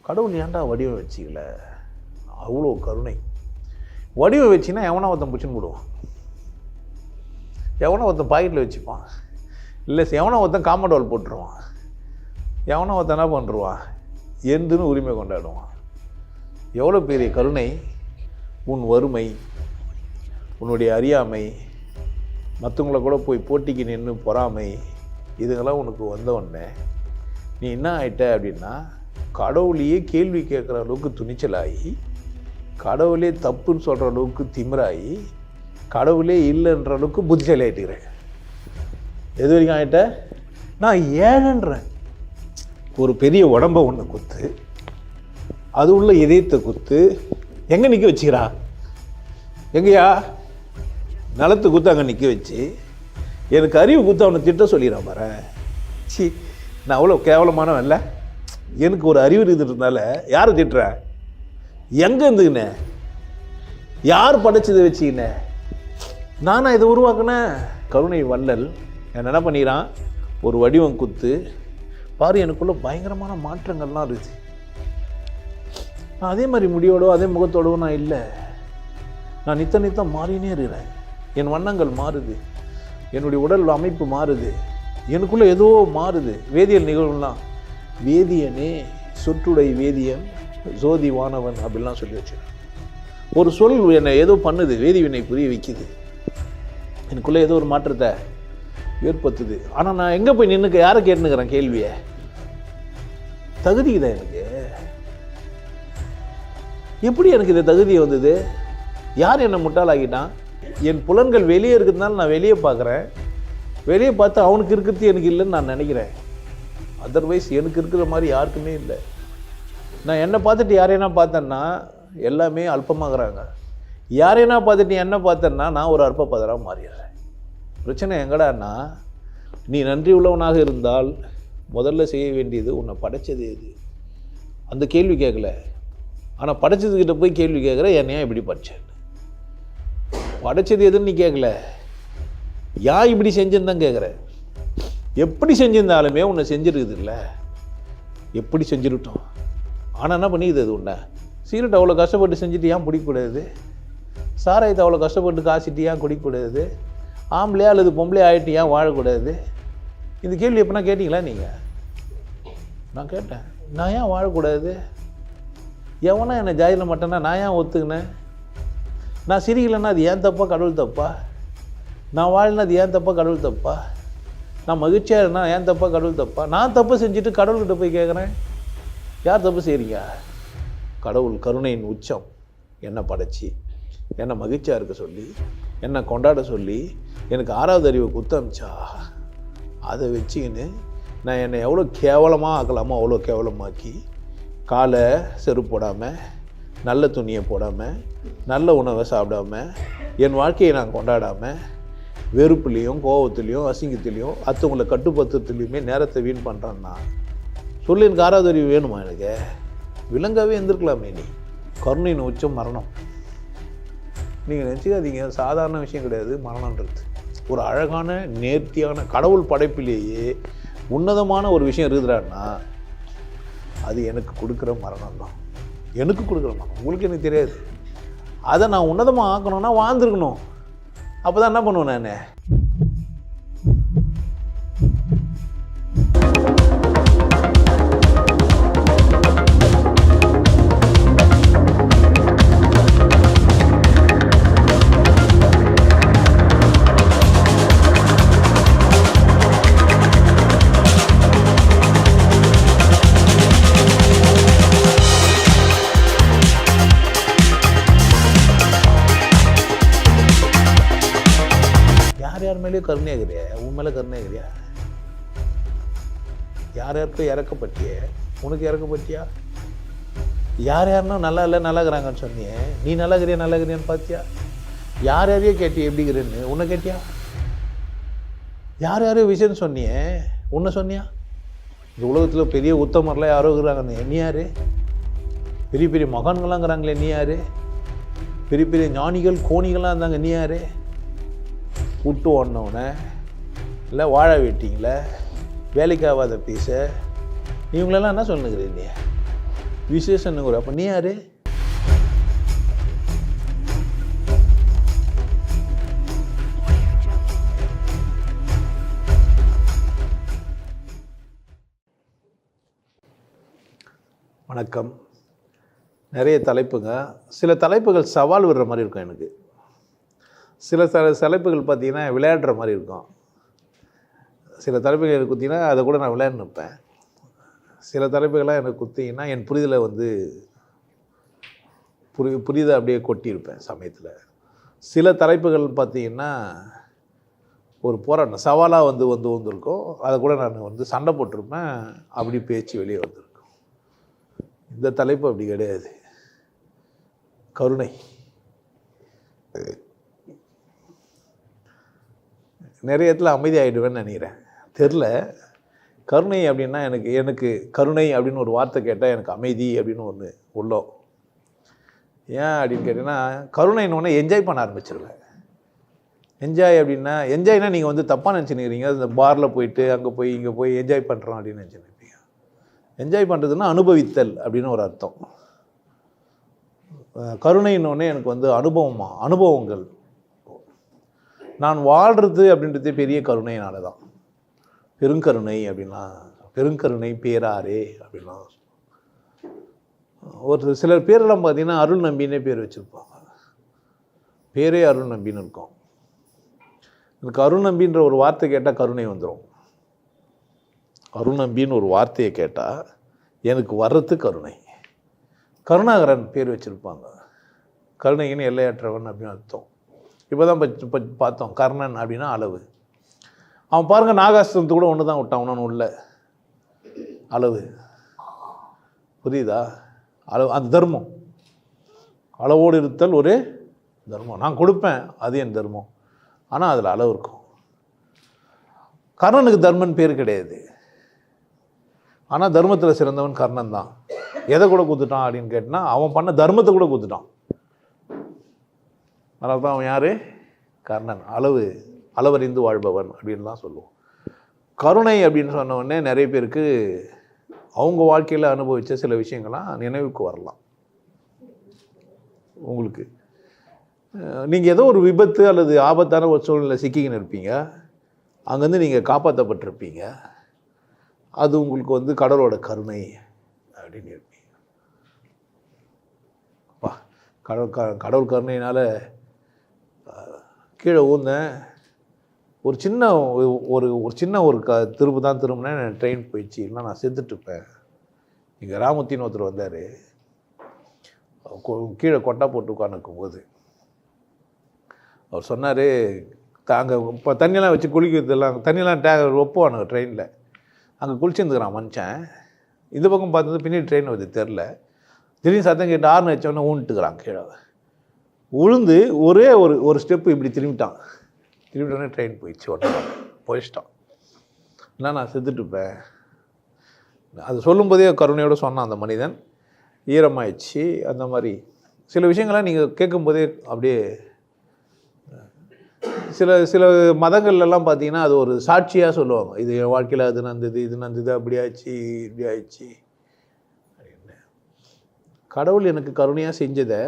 கடவுள் ஏன்டா வடிவம் வச்சிக்கல? அவ்வளோ கருணை. வடிவம் வச்சின்னா எவனா ஒருத்தன் பிடிச்சின்னு போடுவான், எவனா ஒருத்தன் பாக்கெட்டில் வச்சுப்பான், இல்லை எவனா ஒருத்தன் காம்பவுண்ட் வால் போட்டுருவான், எவனா ஒருத்தன் என்ன பண்ணுருவான், எந்துன்னு உரிமை கொண்டாடுவான். எவ்வளோ பெரிய கருணை! உன் வறுமை, உன்னுடைய அறியாமை, மற்றவங்கள கூட போய் போட்டிக்கு நின்று பொறாமை, இதுங்கெல்லாம் உனக்கு வந்தவுடனே நீ என்ன ஆகிட்ட அப்படின்னா, கடவுளையே கேள்வி கேட்குற அளவுக்கு துணிச்சலாகி, கடவுளே தப்புன்னு சொல்கிற அளவுக்கு திமிராகி, கடவுளே இல்லைன்ற அளவுக்கு புத்திசாலி ஆகிட்டுக்கிறேன். எது வரைக்கும் ஆகிட்ட? நான் ஏழன்றேன். ஒரு பெரிய உடம்பை ஒன்று குத்து, அது உள்ள இதயத்தை குத்து, எங்கே நிற்க வச்சுக்கிறா? எங்கேயா நிலத்து குத்து அங்கே நிற்க வச்சு எனக்கு அறிவு குத்து அவனை திட்ட சொல்லிடுறான் பாரு. சி, நான் அவ்வளோ கேவலமானவன் இல்லை. எனக்கு ஒரு அறிவு இருந்ததுனால யாரை திட்டுறேன்? எங்கே இருந்துக்கினே? யார் படைச்சதை வச்சுக்கினே? நானா இதை உருவாக்குனேன்? கருணை வள்ளல் என்ன பண்ணிக்கிறான்? ஒரு வடிவம் குத்து பாரு, எனக்குள்ள பயங்கரமான மாற்றங்கள்லாம் இருக்குது. நான் அதே மாதிரி முடியோடோ அதே முகத்தோடவோ நான் இல்லை. நான் நித்தம் மாறினே இருக்கிறேன். என் வண்ணங்கள் மாறுது, என்னுடைய உடல் அமைப்பு மாறுது, எனக்குள்ளே ஏதோ மாறுது. வேதியியல் நிகழ்வுலாம், வேதியனே சொற்றுடை வேதியன் ஜோதி வானவன் அப்படிலாம் சொல்லி வச்சுருக்கேன். ஒரு சொல் என்னை ஏதோ பண்ணுது, வேதிவினை புரிய வைக்குது, எனக்குள்ளே ஏதோ ஒரு மாற்றத்தை ஏற்படுத்துது. ஆனால் நான் எங்கே போய் நின்றுக்க யாரை கேட்டுனுக்கிறேன் கேள்வியை? தகுதி தான் எனக்கு. எப்படி எனக்கு இந்த தகுதி வந்தது? யார் என்னை முட்டாளாக்கிட்டான்? என் புலன்கள் வெளியே இருக்கிறதுனால நான் வெளியே பார்க்குறேன். வெளியே பார்த்து அவனுக்கு இருக்கிறது எனக்கு இல்லைன்னு நான் நினைக்கிறேன். அதர்வைஸ் எனக்கு இருக்கிற மாதிரி யாருக்குமே இல்லை. நான் என்னை பார்த்துட்டு யாரையா பார்த்தேன்னா எல்லாமே அல்பமாகறாங்க. யாரையா பார்த்துட்டு என்ன பார்த்தேன்னா நான் ஒரு அல்பப்பதராக மாறிடுறேன். பிரச்சனை எங்கடான்னா, நீ நன்றி உள்ளவனாக இருந்தால் முதல்ல செய்ய வேண்டியது உன்னை படைச்சது எது, அந்த கேள்வி கேட்கல. ஆனால் படைச்சதுக்கிட்ட போய் கேள்வி கேட்குற, என்னையா இப்படி படித்தேன்? படைச்சது எதுன்னு நீ கேட்கல, ஏன் இப்படி செஞ்சுருந்தான் கேட்குற. எப்படி செஞ்சிருந்தாலுமே உன்னை செஞ்சிருக்குது இல்லை, எப்படி செஞ்சிருட்டோம். ஆனால் என்ன பண்ணிக்குது அது உன்னை? சீரட் அவ்வளோ கஷ்டப்பட்டு செஞ்சுட்டு ஏன் பிடிக்கக்கூடாது? சாராயத்தை அவ்வளோ கஷ்டப்பட்டு காசிட்டு ஏன் குடிக்கக்கூடாது? ஆம்பளையா அல்லது பொம்பளையா ஆகிட்டு ஏன் வாழக்கூடாது? இந்த கேள்வி எப்படின்னா கேட்டிங்களா நீங்கள்? நான் கேட்டேன், நான் ஏன் வாழக்கூடாது? எவனா என்னை ஜாதியில் மாட்டேன்னா நான் ஏன் ஒத்துக்கினேன்? நான் சிரிக்கலைன்னா அது ஏன் தப்பா கடவுள் தப்பா? நான் வாழினா அது ஏன் தப்பா கடவுள் தப்பா? நான் மகிழ்ச்சியாக இருந்தால் ஏன் தப்பா கடவுள் தப்பா? நான் தப்பு செஞ்சுட்டு கடவுள்கிட்ட போய் கேட்குறேன், யார் தப்பு செய்கிறீங்க? கடவுள் கருணையின் உச்சம் என்னை படைச்சி, என்னை மகிழ்ச்சியாக இருக்க சொல்லி, என்னை கொண்டாட சொல்லி, எனக்கு 6வது அறிவை குத்தமிச்சா, அதை வச்சுக்கின்னு நான் என்னை எவ்வளோ கேவலமாக ஆக்கலாமோ அவ்வளோ கேவலமாக்கி, காலை செருப்பு போடாமல், நல்ல துணியை போடாமல், நல்ல உணவை சாப்பிடாமல், என் வாழ்க்கையை நான் கொண்டாடாமல், வெறுப்புலேயும் கோபத்துலேயும் அசிங்கத்துலேயும் அடுத்தவங்களை கட்டுப்படுத்துறதுலையுமே நேரத்தை வீண் பண்ணுறான்னா சொல்லி எனக்கு 6வது அறிவு வேணுமா? எனக்கு விலங்காகவே இருந்திருக்கலாமே. நீ கருணையின் உச்சம் மரணம். நீங்கள் நினச்சிக்காதீங்க, சாதாரண விஷயம் கிடையாது மரணன்றது. ஒரு அழகான நேர்த்தியான கடவுள் படைப்பிலேயே உன்னதமான ஒரு விஷயம் இருக்குதுறான்னா அது எனக்கு கொடுக்குற மரணம் தான். எனக்கு கொடுக்குற மரணம் உங்களுக்கு எனக்கு தெரியாது. அதை நான் உன்னதமாக ஆக்கணும்னா வாழ்ந்துருக்கணும். அப்போ தான் என்ன பண்ணுவேன் நான்? யார் மேலேயே கருணையாகிறியா? உன் மேலே கருணையாகிறியா? யார் யாருக்கும் இறக்கப்பட்டியே, உனக்கு இறக்கப்பட்டியா? யார் யாருன்னா நல்லா இல்லை நல்லாகிறாங்கன்னு சொன்னியே, நீ நல்லாகிறியான்னு பார்த்தியா? யார் யாரையோ கேட்டியா எப்படிங்கிறேன்னு? உன்னை கேட்டியா? யார் யாரையோ விஷயம்னு சொன்னியே, உன்னை சொன்னியா? இந்த உலகத்தில் பெரிய உத்தமர்லாம் யாரோ இருக்கிறாங்க, நீ யார்? பெரிய பெரிய மகான்களாங்கிறாங்களே, நீ யார்? பெரிய பெரிய ஞானிகள் கோணிகள்லாம் இருந்தாங்க, நீ யார்? விட்டு ஓடினவனை இல்லை வாழ வெட்டிங்கள வேலைக்காகாத பீஸை இவங்களெல்லாம் என்ன சொல்லுங்கிறீ? நீ விசேஷன்னு ஒரு. அப்போ நீ யாரு? வணக்கம். நிறைய தலைப்புங்க. சில தலைப்புகள் சவால் விடுற மாதிரி இருக்கும் எனக்கு. சில தலைப்புகள் பார்த்தீங்கன்னா விளையாடுற மாதிரி இருக்கும். சில தலைப்புகள் எனக்கு குத்திங்கன்னா அதை கூட நான் விளையாண்டு நிற்பேன். சில தலைப்புகள்லாம் எனக்கு குத்திங்கன்னா என் புரிதலை வந்து புரிதை அப்படியே கொட்டியிருப்பேன் சமயத்தில். சில தலைப்புகள் பார்த்தீங்கன்னா ஒரு போராட்டம் சவாலாக வந்துருக்கும். அதை கூட நான் வந்து சண்டை போட்டிருப்பேன். அப்படி பேச்சு வெளியே வந்திருக்கும். இந்த தலைப்பு அப்படி கிடையாது. கருணை. நிறைய இடத்துல அமைதி ஆகிடுவேன்னு நினைக்கிறேன். தெரில. கருணை அப்படின்னா எனக்கு கருணை அப்படின்னு ஒரு வார்த்தை கேட்டால் எனக்கு அமைதி அப்படின்னு ஒன்று உள்ளோம். ஏன் அப்படின்னு கேட்டிங்கன்னா, கருணைன்னு என்ஜாய் பண்ண ஆரம்பிச்சிருவேன். என்ஜாய் அப்படின்னா என்ஜாய்னா நீங்கள் வந்து தப்பாக நினச்சினுக்கிறீங்க. இந்த பாரில் போயிட்டு அங்கே போய் இங்கே போய் என்ஜாய் பண்ணுறோம் அப்படின்னு நினச்சிருப்பீங்க. என்ஜாய் பண்ணுறதுன்னா அனுபவித்தல் அப்படின்னு ஒரு அர்த்தம். கருணைன்னொன்னே எனக்கு வந்து அனுபவங்கள். நான் வாழ்கிறது அப்படின்றது பெரிய கருணையினால தான். பெருங்கருணை அப்படின்னா பெருங்கருணை பேராரே அப்படின்னா. ஒரு சிலர் பேரெல்லாம் பார்த்தீங்கன்னா அருள் நம்பின்னே பேர் வச்சுருப்பாங்க. பேரே அருள் நம்பின்னு இருக்கும். எனக்கு அருள் நம்பின்ற ஒரு வார்த்தை கேட்டால் கருணை வந்துடும். அருள் நம்பின்னு ஒரு வார்த்தையை கேட்டால் எனக்கு வர்றது கருணை. கருணாகரன் பேர் வச்சுருப்பாங்க. கருணைன்னு எல்லையற்றவன் அப்படின்னு அர்த்தம். இப்போ தான் பார்த்தோம். கர்ணன் அப்படின்னா அளவு. அவன் பாருங்கள், நாகாஸ்திரத்து கூட ஒன்று தான் விட்டான். ஒன்று உள்ள அளவு. புரியுதா? அளவு, அந்த தர்மம். அளவோடு இருத்தல் ஒரு தர்மம். நான் கொடுப்பேன், அது என் தர்மம். ஆனால் அதில் அளவு இருக்கும். கர்ணனுக்கு தர்மன் பேர் கிடையாது. ஆனால் தர்மத்தில் சிறந்தவன் கர்ணன் தான். எதை கூட கொடுத்துட்டான் அப்படின்னு கேட்டினா, அவன் பண்ண தர்மத்தை கூட கொடுத்துட்டான். அதனால தான் அவன் யார்? கர்ணன். அளவறிந்து வாழ்பவன் அப்படின்னு தான் சொல்லுவோம். கருணை அப்படின்னு சொன்ன உடனே நிறைய பேருக்கு அவங்க வாழ்க்கையில் அனுபவித்த சில விஷயங்கள்லாம் நினைவுக்கு வரலாம். உங்களுக்கு நீங்கள் ஏதோ ஒரு விபத்து அல்லது ஆபத்தான ஒரு சூழ்நிலை சிக்கிக்கின்னு இருப்பீங்க. அங்கேருந்து நீங்கள் காப்பாற்றப்பட்டிருப்பீங்க. அது உங்களுக்கு வந்து கடவுளோட கருணை அப்படின்னு இருப்பீங்க. கடவுள் கருணையினால் கீழே ஊந்தேன். ஒரு சின்ன திருப்பு தான் திரும்பினேன். ட்ரெயின் போயிடுச்சு. இல்லைனா நான் செத்துட்டுருப்பேன். இங்கே ராமத்தின்னு ஒருத்தர் வந்தார். கீழே கொட்டா போட்டு உட்காந்துக்கும் போது அவர் சொன்னார், அங்கே இப்போ தண்ணியெல்லாம் வச்சு குளிக்கிறதுலாம் தண்ணியெல்லாம் ஒப்புவானுங்க ட்ரெயினில். அங்கே குளிச்சுருந்துக்கிறான் மனுஷன். இந்த பக்கம் பார்த்தது பின்னாடி ட்ரெயின் வருது தெரில. திடீர்னு சத்தம் கேட்டு ஆறுனு வச்சோன்னே ஊன்ட்டுக்கிறான். கீழே உளுந்து ஒரு ஸ்டெப்பு இப்படி திரும்பிட்டான். திரும்பிட்டோடனே ட்ரெயின் போயிடுச்சு. உடனே போயிச்சிட்டான். இல்லை நான் செத்துட்டுப்பேன். அது சொல்லும்போதே கருணையோடு சொன்னான் அந்த மனிதன். ஈரமாயிடுச்சு. அந்த மாதிரி சில விஷயங்கள்லாம் நீங்கள் கேட்கும்போதே அப்படியே சில மதங்கள்லாம் பார்த்தீங்கன்னா அது ஒரு சாட்சியாக சொல்லுவாங்க. இது என் வாழ்க்கையில் அது நடந்தது அப்படி ஆச்சு இப்படி ஆயிடுச்சு அப்படின்னு. கடவுள் எனக்கு கருணையாக செஞ்சதை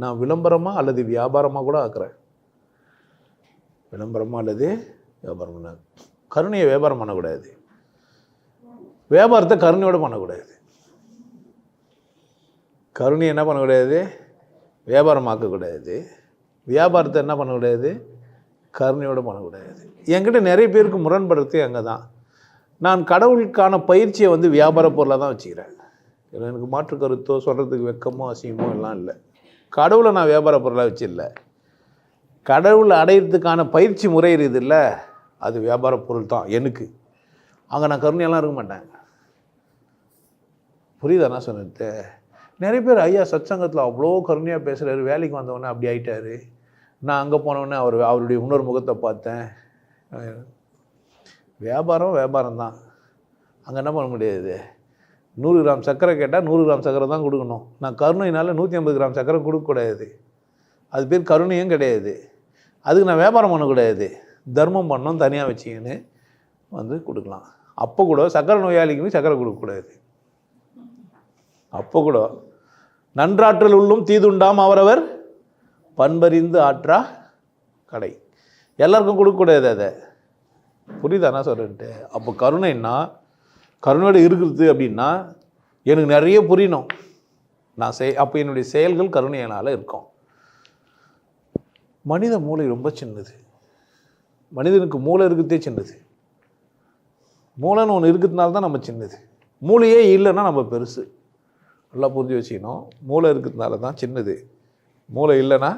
நான் விளம்பரமாக அல்லது வியாபாரமாக கூட ஆக்குறேன். விளம்பரமாக அல்லது வியாபாரம். கருணையை வியாபாரம் பண்ணக்கூடாது. வியாபாரத்தை கருணையோடு பண்ணக்கூடாது. கருணையை என்ன பண்ணக்கூடாது? வியாபாரம் ஆக்கக்கூடாது. வியாபாரத்தை என்ன பண்ணக்கூடாது? கருணையோடு பண்ணக்கூடாது. என்கிட்ட நிறைய பேருக்கு முரண்படுறதே அங்கே தான். நான் கடவுளுக்கான பயிற்சியை வந்து வியாபார பொருளாக தான் வச்சுக்கிறேன். எனக்கு மாற்று கருத்தோ சொல்கிறதுக்கு வெக்கமோ அசிங்கமோ எல்லாம் இல்லை. கடவுளை நான் வியாபார பொருளாக வச்சிடல. கடவுளை அடையிறதுக்கான பயிற்சி முறை இருக்குது இல்லை, அது வியாபார பொருள் தான் எனக்கு. அங்கே நான் கருணையெல்லாம் இருக்க மாட்டேன். புரியுதா நான் சொன்னது? நிறைய பேர் ஐயா சத்சங்கத்தில் அவ்வளோ கருணையாக பேசுகிறாரு, வேலைக்கு வந்தவொடனே அப்படி ஆகிட்டாரு. நான் அங்கே போனவுடனே அவருடைய இன்னொரு முகத்தை பார்த்தேன். வியாபாரம் தான். அங்கே என்ன பண்ண முடியாது? 100 கிராம் சர்க்கரை கேட்டால் 100 கிராம் சர்க்கரை தான் கொடுக்கணும். நான் கருணையினால் 150 கிராம் சர்க்கரை கொடுக்கக்கூடாது. அது பேர் கருணையும் கிடையாது. அதுக்கு நான் வியாபாரம் பண்ணக்கூடாது. தர்மம் பண்ணணும், தனியாக வச்சிங்கன்னு வந்து கொடுக்கலாம். அப்போ கூட சர்க்கரை நோயாளிக்குன்னு சர்க்கரை கொடுக்கக்கூடாது. அப்போ கூட நன்றாற்றல் உள்ளும் தீதுண்டாம் அவரவர் பண்பறிந்து ஆற்றா கடை. எல்லாருக்கும் கொடுக்கக்கூடாது அதை. புரியுதா நான் சொல்கிறேன்ட்டு? அப்போ கருணைன்னா, கருணையோடு இருக்கிறது அப்படின்னா எனக்கு நிறைய புரியணும். நான் அப்போ என்னுடைய செயல்கள் கருணையினால் இருக்கும். மனித மூளை ரொம்ப சின்னது. மனிதனுக்கு மூளை இருக்கிறதே சின்னது. மூளைன்னு ஒன்று இருக்கிறதுனால தான் நம்ம சின்னது. மூளையே இல்லைன்னா நம்ம பெருசு. நல்லா புரிஞ்சு வச்சுக்கணும். மூளை இருக்கிறதுனால தான் சின்னது. மூளை இல்லைன்னா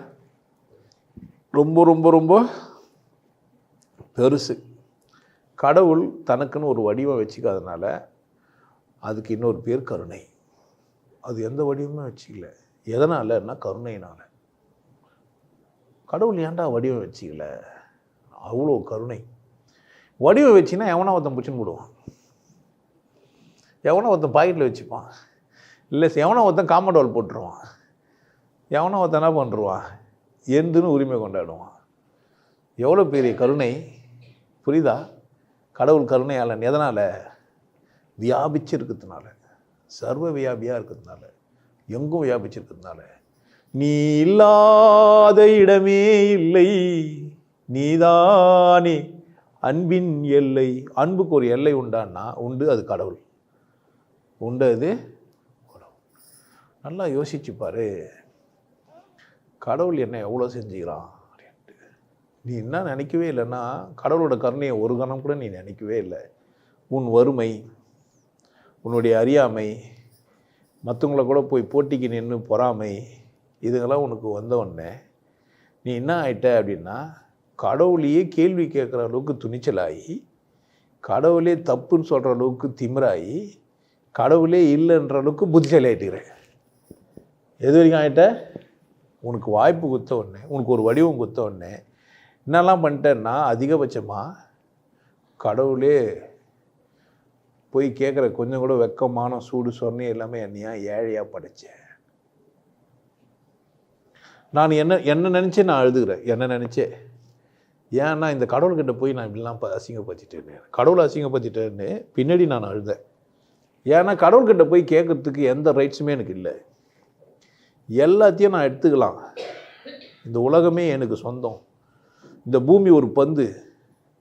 ரொம்ப ரொம்ப ரொம்ப பெருசு. கடவுள் தனக்குன்னு ஒரு வடிவம் வச்சுக்காதனால அதுக்கு இன்னொரு பேர் கருணை. அது எந்த வடிவமே வச்சுக்கல. எதனாலன்னா கருணையினால். கடவுள் ஏன்டா வடிவம் வச்சுக்கல? அவ்வளோ கருணை. வடிவம் வச்சுன்னா எவனா ஒருத்தன் பிடிச்சின்னு போடுவான், எவனா ஒருத்தன் பாக்கெட்டில் வச்சுப்பான், இல்லை எவனா ஒருத்தன் காம்பவுண்ட் போட்டுருவான், எவனா ஒருத்தன் என்ன பண்ணுருவான், எந்துன்னு உரிமை கொண்டாடுவான். எவ்வளோ பெரிய கருணை புரியுதா? கடவுள் கருணையாளன். எதனால்? வியாபிச்சு இருக்கிறதுனால, சர்வ வியாபியாக இருக்கிறதுனால, எங்கும் வியாபிச்சிருக்கிறதுனால. நீ இல்லாத இடமே இல்லை, நீதானே அன்பின் எல்லை. அன்புக்கு ஒரு எல்லை உண்டான்னா உண்டு, அது கடவுள். உண்டு, அது கடவுள். நல்லா யோசிச்சு பாரு, கடவுள் என்ன எவ்வளோ செஞ்சுக்கிறான் அப்படின்ட்டு. நீ என்ன நினைக்கவே இல்லைன்னா கடவுளோட கருணையை ஒரு கணம் கூட நீ நினைக்கவே இல்லை. உன் வறுமை, உன்னுடைய அறியாமை, மற்றவங்கள கூட போய் போட்டிக்கு நின்று பொறாமை, இதுங்கெல்லாம் உனக்கு வந்த உடனே நீ என்ன ஆயிட்ட அப்படின்னா கடவுளையே கேள்வி கேட்குற அளவுக்கு துணிச்சலாகி, கடவுளே தப்புன்னு சொல்கிற அளவுக்கு திமிராகி, கடவுளே இல்லைன்ற அளவுக்கு புத்திசாலி ஆகிட்டுக்கிறேன். எது வரைக்கும் ஆகிட்ட? உனக்கு வாய்ப்பு கொடுத்த உடனே, உனக்கு ஒரு வடிவம் கொடுத்த உடனே என்னெல்லாம் பண்ணிட்டேன்னா அதிகபட்சமாக கடவுளே போய் கேட்குற கொஞ்சம் கூட வெக்கமான சூடு சொன்னே எல்லாமே என்னையா ஏழையாக படைச்சேன். நான் என்ன நினச்சே நான் அழுதுகிறேன். என்ன நினச்சே. ஏன்னா இந்த கடவுள்கிட்ட போய் நான் இப்படிலாம் அசிங்கப்படுத்திட்டேன்னு, கடவுளை அசிங்கப்படுத்திட்டேன்னு பின்னாடி நான் அழுதேன். ஏன்னா கடவுள்கிட்ட போய் கேட்குறதுக்கு எந்த ரைட்ஸுமே எனக்கு இல்லை. எல்லாத்தையும் நான் எடுத்துக்கலாம். இந்த உலகமே எனக்கு சொந்தம். இந்த பூமி ஒரு பந்து,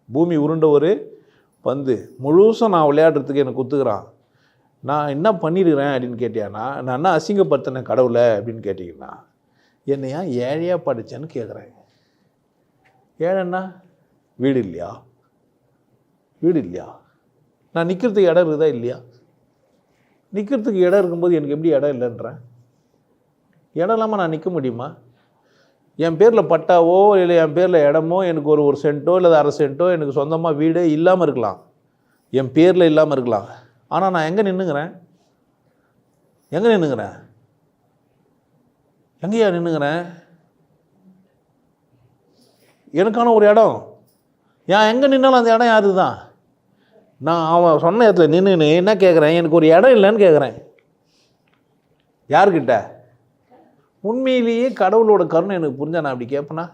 பூமி உருண்ட ஒரு பந்து, முழுசும் நான் விளையாடுறதுக்கு எனக்கு ஒத்துக்கிறான். நான் என்ன பண்ணியிருக்கிறேன் அப்படின்னு கேட்டியானா, நான் என்ன அசிங்கப்படுத்தினேன் கடவுளை அப்படின்னு கேட்டிங்கன்னா, என்னையா ஏழையாக படித்தேன்னு கேட்குறேன். ஏழைன்னா வீடு இல்லையா? வீடு இல்லையா? நான் நிற்கிறதுக்கு இடம் இருக்குதா இல்லையா? நிற்கிறதுக்கு இடம் இருக்கும்போது எனக்கு எப்படி இடம் இல்லைன்றேன்? இடம் இல்லாமல் நான் நிற்க முடியுமா? என் பேரில் பட்டாவோ இல்லை என் பேரில் இடமோ, எனக்கு ஒரு சென்ட்டோ இல்லை அரை சென்ட்டோ எனக்கு சொந்தமாக வீடே இல்லாமல் இருக்கலாம், என் பேரில் இல்லாமல் இருக்கலாம். ஆனால் நான் எங்கே நின்றுங்கிறேன்? எங்கே நின்றுங்கிறேன்? எங்கேயா நின்றுங்கிறேன்? எனக்கான ஒரு இடம். ஏன் எங்கே நின்னாலும் அந்த இடம் யாரு தான்? நான் அவன் சொன்ன இடத்துல நின்றுன்னு என்ன கேட்குறேன்? எனக்கு ஒரு இடம் இல்லைன்னு கேட்குறேன். யார்கிட்ட? உண்மையிலேயே கடவுளோட கருணை எனக்கு புரிஞ்சா நான் அப்படி கேட்பேனா?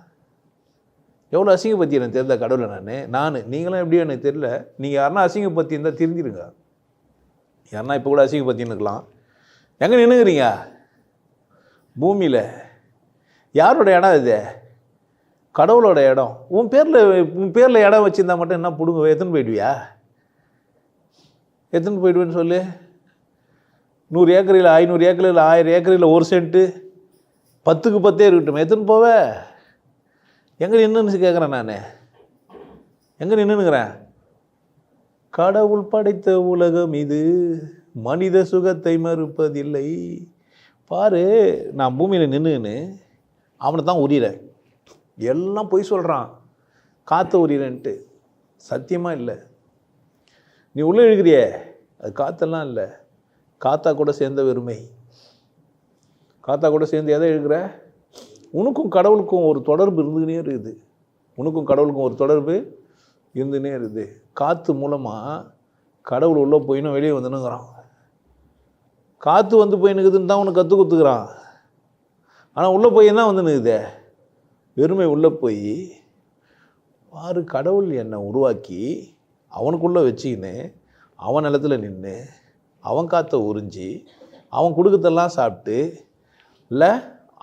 எவ்வளோ அசிங்கப்பத்தி எனக்கு தெரிந்த கடவுளை நான் நீங்களும் எப்படியும் எனக்கு தெரியல. நீங்கள் யாருன்னா அசிங்கப்பத்தி இருந்தால் தெரிஞ்சிருங்க. யாருன்னா இப்போ கூட அசிங்கப்பத்தின்னு இருக்கலாம். எங்கே நின்றுக்கிறீங்க? பூமியில். யாரோட இடம் இது? கடவுளோட இடம். உன் பேரில் இடம் வச்சுருந்தா மட்டும் என்ன பிடுங்க? எத்தனை போயிடுவியா? எத்தனை போயிடுவேன்னு சொல்லு. 100 ஏக்கரில் 500 ஏக்கரில் 1000 ஏக்கரில் 1 சென்ட்டு 10க்கு 10 இருக்கட்டும், எத்தனை போவ? எங்கே நின்றுன்னு கேட்குறேன் நான். எங்கே நின்றுங்கிறேன்? கடவுள் படைத்த உலகம் இது, மனித சுகத்தை மறுப்பதில்லை. பாரு, நான் பூமியில் நின்றுன்னு அவனை தான் உரிகிறேன். எல்லாம் பொய் சொல்கிறான், காற்றை உரிகிறேன்ட்டு. சத்தியமாக இல்லை. நீ உள்ளே இழுக்கிறியே, அது காற்றெல்லாம் இல்லை, காற்றா கூட சேர்ந்த வெறுமை. காற்றா கூட சேர்ந்து எதை இழுக்கிற? உனக்கும் கடவுளுக்கும் ஒரு தொடர்பு இருந்துக்கினே இருக்குது. உனக்கும் கடவுளுக்கும் ஒரு தொடர்பு இருந்துக்கினே இருக்குது. காற்று மூலமாக கடவுள் உள்ளே போயின்னு வெளியே வந்துனுங்கிறான். காற்று வந்து போயின்னுக்குதுன்னு தான் உனக்கு கற்றுக் கொடுத்துக்கிறான். ஆனால் உள்ளே போய் தான் வந்து நிற்குதே வெறுமை. உள்ளே போய் பாரு, கடவுள் என்னை உருவாக்கி அவனுக்குள்ளே வச்சுக்கின்னு அவன் நிலத்தில் நின்று அவன் காற்றை உறிஞ்சி அவன் கொடுக்கறதெல்லாம் சாப்பிட்டு இல்லை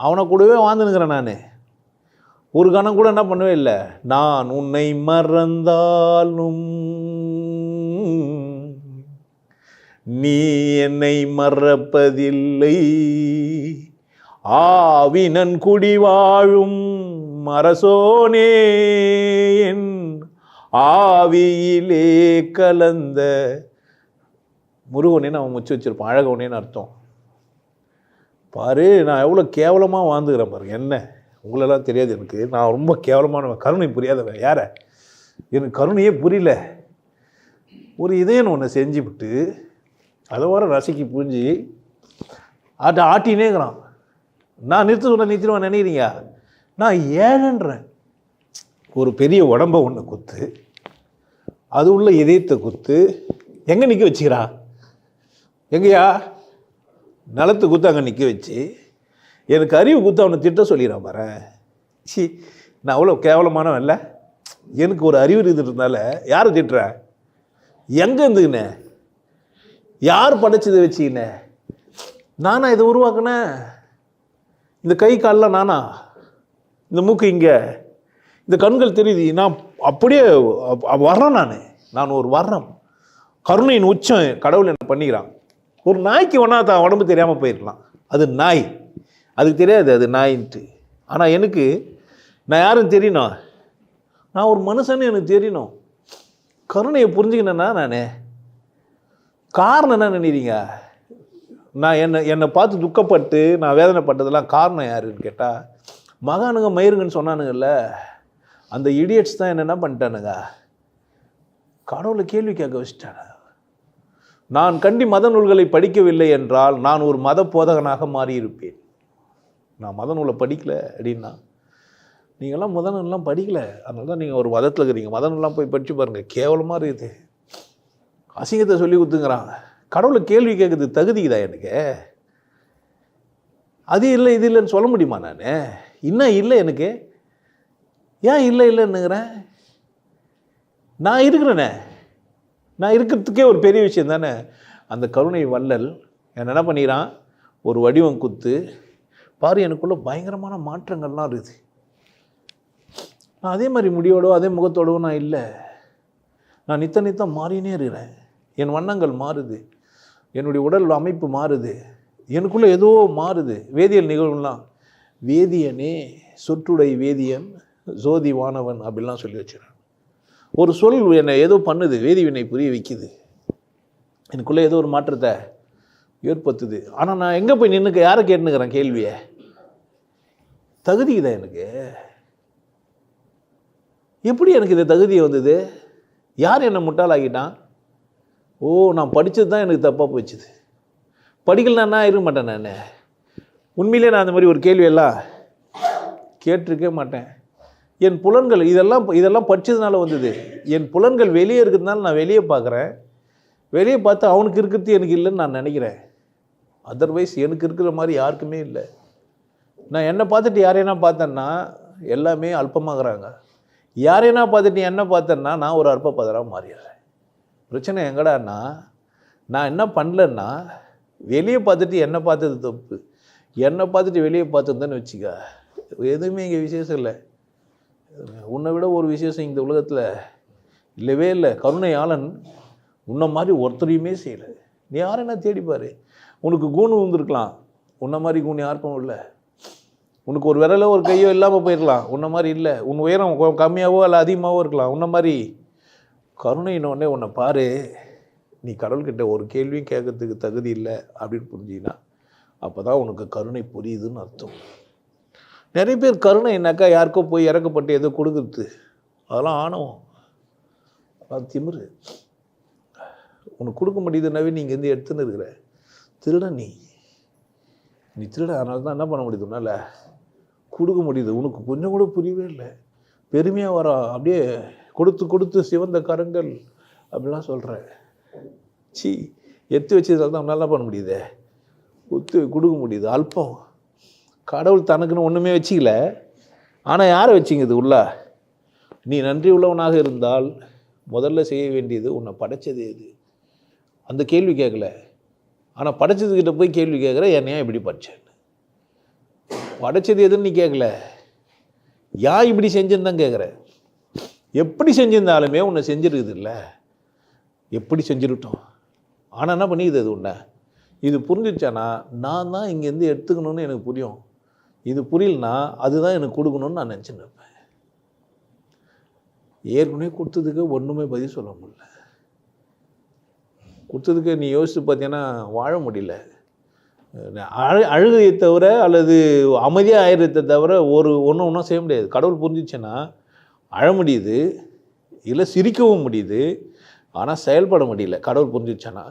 அவனை கூடவே வாழ்ந்துனுக்கிறேன் நான். ஒரு கணம் கூட என்ன பண்ணவே இல்லை. நான் உன்னை மறந்தாலும் நீ என்னை மறப்பதில்லை, ஆவினன் குடி வாழும் அரசோனே என் ஆவியிலே கலந்த முருகனேன்னு அவன் முச்சு வச்சிருப்பான். அழகவனேன்னு அர்த்தம். பாரு, நான் எவ்வளோ கேவலமாக வாழ்ந்துக்கிறேன் பாருங்க. என்ன உங்களெல்லாம் தெரியாது எனக்கு, நான் ரொம்ப கேவலமானவன், கருணை புரியாதவன். யார எனக்கு கருணையே புரியல. ஒரு இதேன்னு ஒன்று செஞ்சுவிட்டு அதை வர ரசிக்கு புரிஞ்சு ஆட்டினேங்கிறான். நான் நிறுத்துவேன் நினைக்கிறீங்க? நான் ஏழன்றேன். ஒரு பெரிய உடம்பை ஒன்று குத்து, அது உள்ள இதயத்தை குத்து, எங்கே நிற்க வச்சுக்கிறா? எங்கேயா நிலத்து குத்து அங்கே நிற்க வச்சு எனக்கு அறிவு குத்து அவனை திட்ட சொல்லிடுறான் பாரு. சி, நான் அவ்வளோ கேவலமானவன் இல்லை. எனக்கு ஒரு அறிவு இருந்ததுனால யாரை திட்டுறேன்? எங்கே இருந்துக்கினே? யார் படைச்சதை வச்சுக்கினே? நானா இதை உருவாக்குனேன்? இந்த கை காலில் நானா? இந்த மூக்கு இங்கே, இந்த கண்கள் தெரியுது, நான் அப்படியே வர்றேன். நான் ஒரு வர்றேன். கருணையின் உச்சம் கடவுள் என்ன பண்ணிக்கிறான். ஒரு நாய்க்கு ஒன்றா தான் உடம்பு தெரியாமல் போயிருக்கலாம். அது நாய், அதுக்கு தெரியாது அது நாயின்ட்டு. ஆனால் எனக்கு நான் யாரும் தெரியணும், நான் ஒரு மனுஷன்னு எனக்கு தெரியணும். கருணையை புரிஞ்சுக்கினேன்னா நான் காரணம் என்ன நினைக்கிறீங்க? நான் என்னை பார்த்து துக்கப்பட்டு நான் வேதனைப்பட்டதெல்லாம் காரணம் யாருன்னு கேட்டால், மகானுங்க மயிருங்கன்னு சொன்னானுங்கல்ல, அந்த இடியட்ஸ் தான் என்ன பண்ணிட்டானுங்க, கடவுளை கேள்வி கேட்க வச்சுட்டாங்க. நான் கண்டி மத நூல்களை படிக்கவில்லை என்றால் நான் ஒரு மத போதகனாக மாறியிருப்பேன். நான் மத நூலை படிக்கலை அப்படின்னா, நீங்கள்லாம் மத நூல்லாம் படிக்கலை, அதனால தான் நீங்கள் ஒரு மதத்தில் இருக்கிறீங்க. மத நூல்லாம் போய் படித்து பாருங்கள், கேவலமாக இருக்குது. அசிங்கத்தை சொல்லி கொடுத்துங்கிறாங்க. கடவுளை கேள்வி கேட்குறது தகுதிக்குதா எனக்கு? அது இல்லை இது இல்லைன்னு சொல்ல முடியுமா? நான் இன்னும் இல்லை எனக்கு. ஏன் இல்லைன்னுங்கிறேன்? நான் இருக்கிறேனே, நான் இருக்கிறதுக்கே ஒரு பெரிய விஷயம் தானே. அந்த கருணை வள்ளல் என்ன பண்ணிக்கிறான், ஒரு வடிவம் குத்து பாரு, எனக்குள்ள பயங்கரமான மாற்றங்கள்லாம் இருக்குது. நான் அதே மாதிரி முடியோடோ அதே முகத்தோடவோ நான் இல்லை. நான் நித்தம் மாறினே இருக்கிறேன். என் வண்ணங்கள் மாறுது, என்னுடைய உடல் அமைப்பு மாறுது, எனக்குள்ளே ஏதோ மாறுது. வேதியியல் நிகழ்வுலாம், வேதியனே சொற்றுடை வேதியன் ஜோதி வானவன் அப்படிலாம் சொல்லி வச்சுருக்கேன். ஒரு சொல் என்னை ஏதோ பண்ணுது, வேதிவினை புரிய வைக்குது, எனக்குள்ளே ஏதோ ஒரு மாற்றத்தை ஏற்படுத்துது. ஆனால் நான் எங்கே போய் நின்றுக்க யாரை கேட்டுனுக்கிறேன் கேள்வியை? தகுதிக்குதான் எனக்கு. எப்படி எனக்கு இந்த தகுதியை வந்தது? யார் என்னை முட்டாளாகிட்டான்? ஓ, நான் படித்தது தான் எனக்கு தப்பாக போச்சுது. படிக்கலன்னா இருக்க மாட்டேன் நான். உண்மையிலே நான் அந்த மாதிரி ஒரு கேள்வியெல்லாம் கேட்டிருக்கே மாட்டேன். என் புலன்கள் இதெல்லாம் படித்ததுனால வந்தது. என் புலன்கள் வெளியே இருக்கிறதுனால நான் வெளியே பார்க்குறேன். வெளியே பார்த்து அவனுக்கு இருக்கிறது எனக்கு இல்லைன்னு நான் நினைக்கிறேன். அதர்வைஸ் எனக்கு இருக்கிற மாதிரி யாருக்குமே இல்லை. நான் என்னை பார்த்துட்டு யாரையா பார்த்தேன்னா எல்லாமே அல்பமாகறாங்க. யாரையா பார்த்துட்டு என்ன பார்த்தேன்னா நான் ஒரு அற்பப்பதராக மாறிடுறேன். பிரச்சனை எங்கடான்னா, நான் என்ன பண்ணலன்னா, வெளியே பார்த்துட்டு என்னை பார்த்தது தப்பு, என்னை பார்த்துட்டு வெளியே பார்த்துருந்தேன்னு வச்சுக்க, எதுவுமே இங்கே விசேஷம் இல்லை. உன்னை விட ஒரு விசேஷம் இந்த உலகத்தில் இல்லவே இல்லை. கருணையாளன் உன்னை மாதிரி ஒருத்தரையுமே செய்யலை. நீ யாரைன்னா தேடிப்பார். உனக்கு கூணு வந்துருக்கலாம், உன்னை மாதிரி கூணு யாருக்கும் இல்லை. உனக்கு ஒரு விரலோ ஒரு கையோ இல்லாமல் போயிருக்கலாம், உன்னை மாதிரி இல்லை. உன் உயரம் கம்மியாகவோ இல்லை அதிகமாகவோ இருக்கலாம், உன்னை மாதிரி. கருணையினோடனே உன்னை பாரு, நீ கடவுள்கிட்ட ஒரு கேள்வியும் கேட்கறதுக்கு தகுதி இல்லை அப்படின்னு புரிஞ்சின்னா அப்போ தான் உனக்கு கருணை புரியுதுன்னு அர்த்தம். நிறைய பேர் கருணைனாக்கா யாருக்கோ போய் இறக்கப்பட்டு ஏதோ கொடுக்குறது, அதெல்லாம் ஆணவம், அது திமிரு. உனக்கு கொடுக்க முடியுதுன்னாவே நீங்கள் எந்த எடுத்துன்னு இருக்கிற திருட நீ திருட. அதனால தான் என்ன பண்ண முடியுது, உன்னால் கொடுக்க முடியுது. உனக்கு கொஞ்சம் கூட புரியவே இல்லை. பெருமையாக வர அப்படியே கொடுத்து சிவந்த கரங்கள் அப்படிலாம் சொல்கிறேன். எடுத்து வச்சதால் தான் உன்னால் என்ன பண்ண முடியுது, கொடுக்க முடியுது. அல்பம். கடவுள் தனக்குன்னு ஒன்றுமே வச்சிக்கல, ஆனால் யாரை வச்சிங்குது உள்ள? நீ நன்றி உள்ளவனாக இருந்தால் முதல்ல செய்ய வேண்டியது உன்னை படைச்சது எது, அந்த கேள்வி கேட்கல. ஆனால் படைச்சதுக்கிட்ட போய் கேள்வி கேட்குற என்னையா இப்படி படித்தேன். படைச்சது எதுன்னு நீ கேட்கல, ஏன் இப்படி செஞ்சுன்னு தான் கேட்குற. எப்படி செஞ்சிருந்தாலுமே உன்னை செஞ்சிருக்குது இல்லை, எப்படி செஞ்சிருட்டோம். ஆனால் என்ன பண்ணிக்குது அது உன்னை, இது புரிஞ்சிருச்சானா நான் தான் இங்கேருந்து எடுத்துக்கணும்னு எனக்கு புரியும். இது புரியலனா அதுதான் எனக்கு கொடுக்கணும்னு நான் நினச்சின்னு இருப்பேன். ஏற்கனவே கொடுத்ததுக்கு ஒன்றுமே பதில் சொல்ல முடியல. கொடுத்ததுக்கு நீ யோசித்து பார்த்தீங்கன்னா வாழ முடியல. அழுகையை தவிர அல்லது அமைதியாக ஆயிரத்தை தவிர ஒன்றும் செய்ய முடியாது. கடவுள் புரிஞ்சிச்சுன்னா அழ முடியுது, இல்லை சிரிக்கவும் முடியுது, ஆனால் செயல்பட முடியல. கடவுள் புரிஞ்சிச்சானா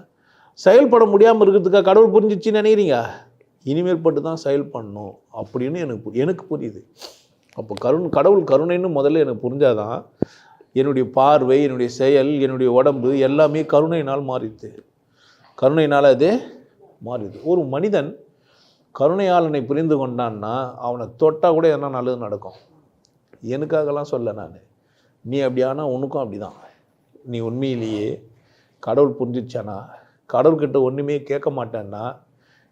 செயல்பட முடியாமல் இருக்கிறதுக்காக கடவுள் புரிஞ்சிச்சுன்னு நினைக்கிறீங்க. இனிமேல் பட்டு தான் செயல் பண்ணணும் அப்படின்னு எனக்கு புரியுது. அப்போ கடவுள் கருணைன்னு முதல்ல எனக்கு புரிஞ்சாதான் என்னுடைய பார்வை, என்னுடைய செயல், என்னுடைய உடம்பு எல்லாமே கருணையினால் மாறிடுது. கருணையினால் அது மாறிடுது. ஒரு மனிதன் கருணையாளனை புரிந்து கொண்டான்னா அவனை தொட்டால் கூட என்ன நல்லது நடக்கும். எனக்காகலாம் சொல்ல நான், நீ அப்படி ஆனால் உனக்கும் அப்படி தான். நீ உண்மையிலேயே கடவுள் புரிஞ்சிச்சானா, கடவுள்கிட்ட ஒன்றுமே கேட்க மாட்டேன்னா,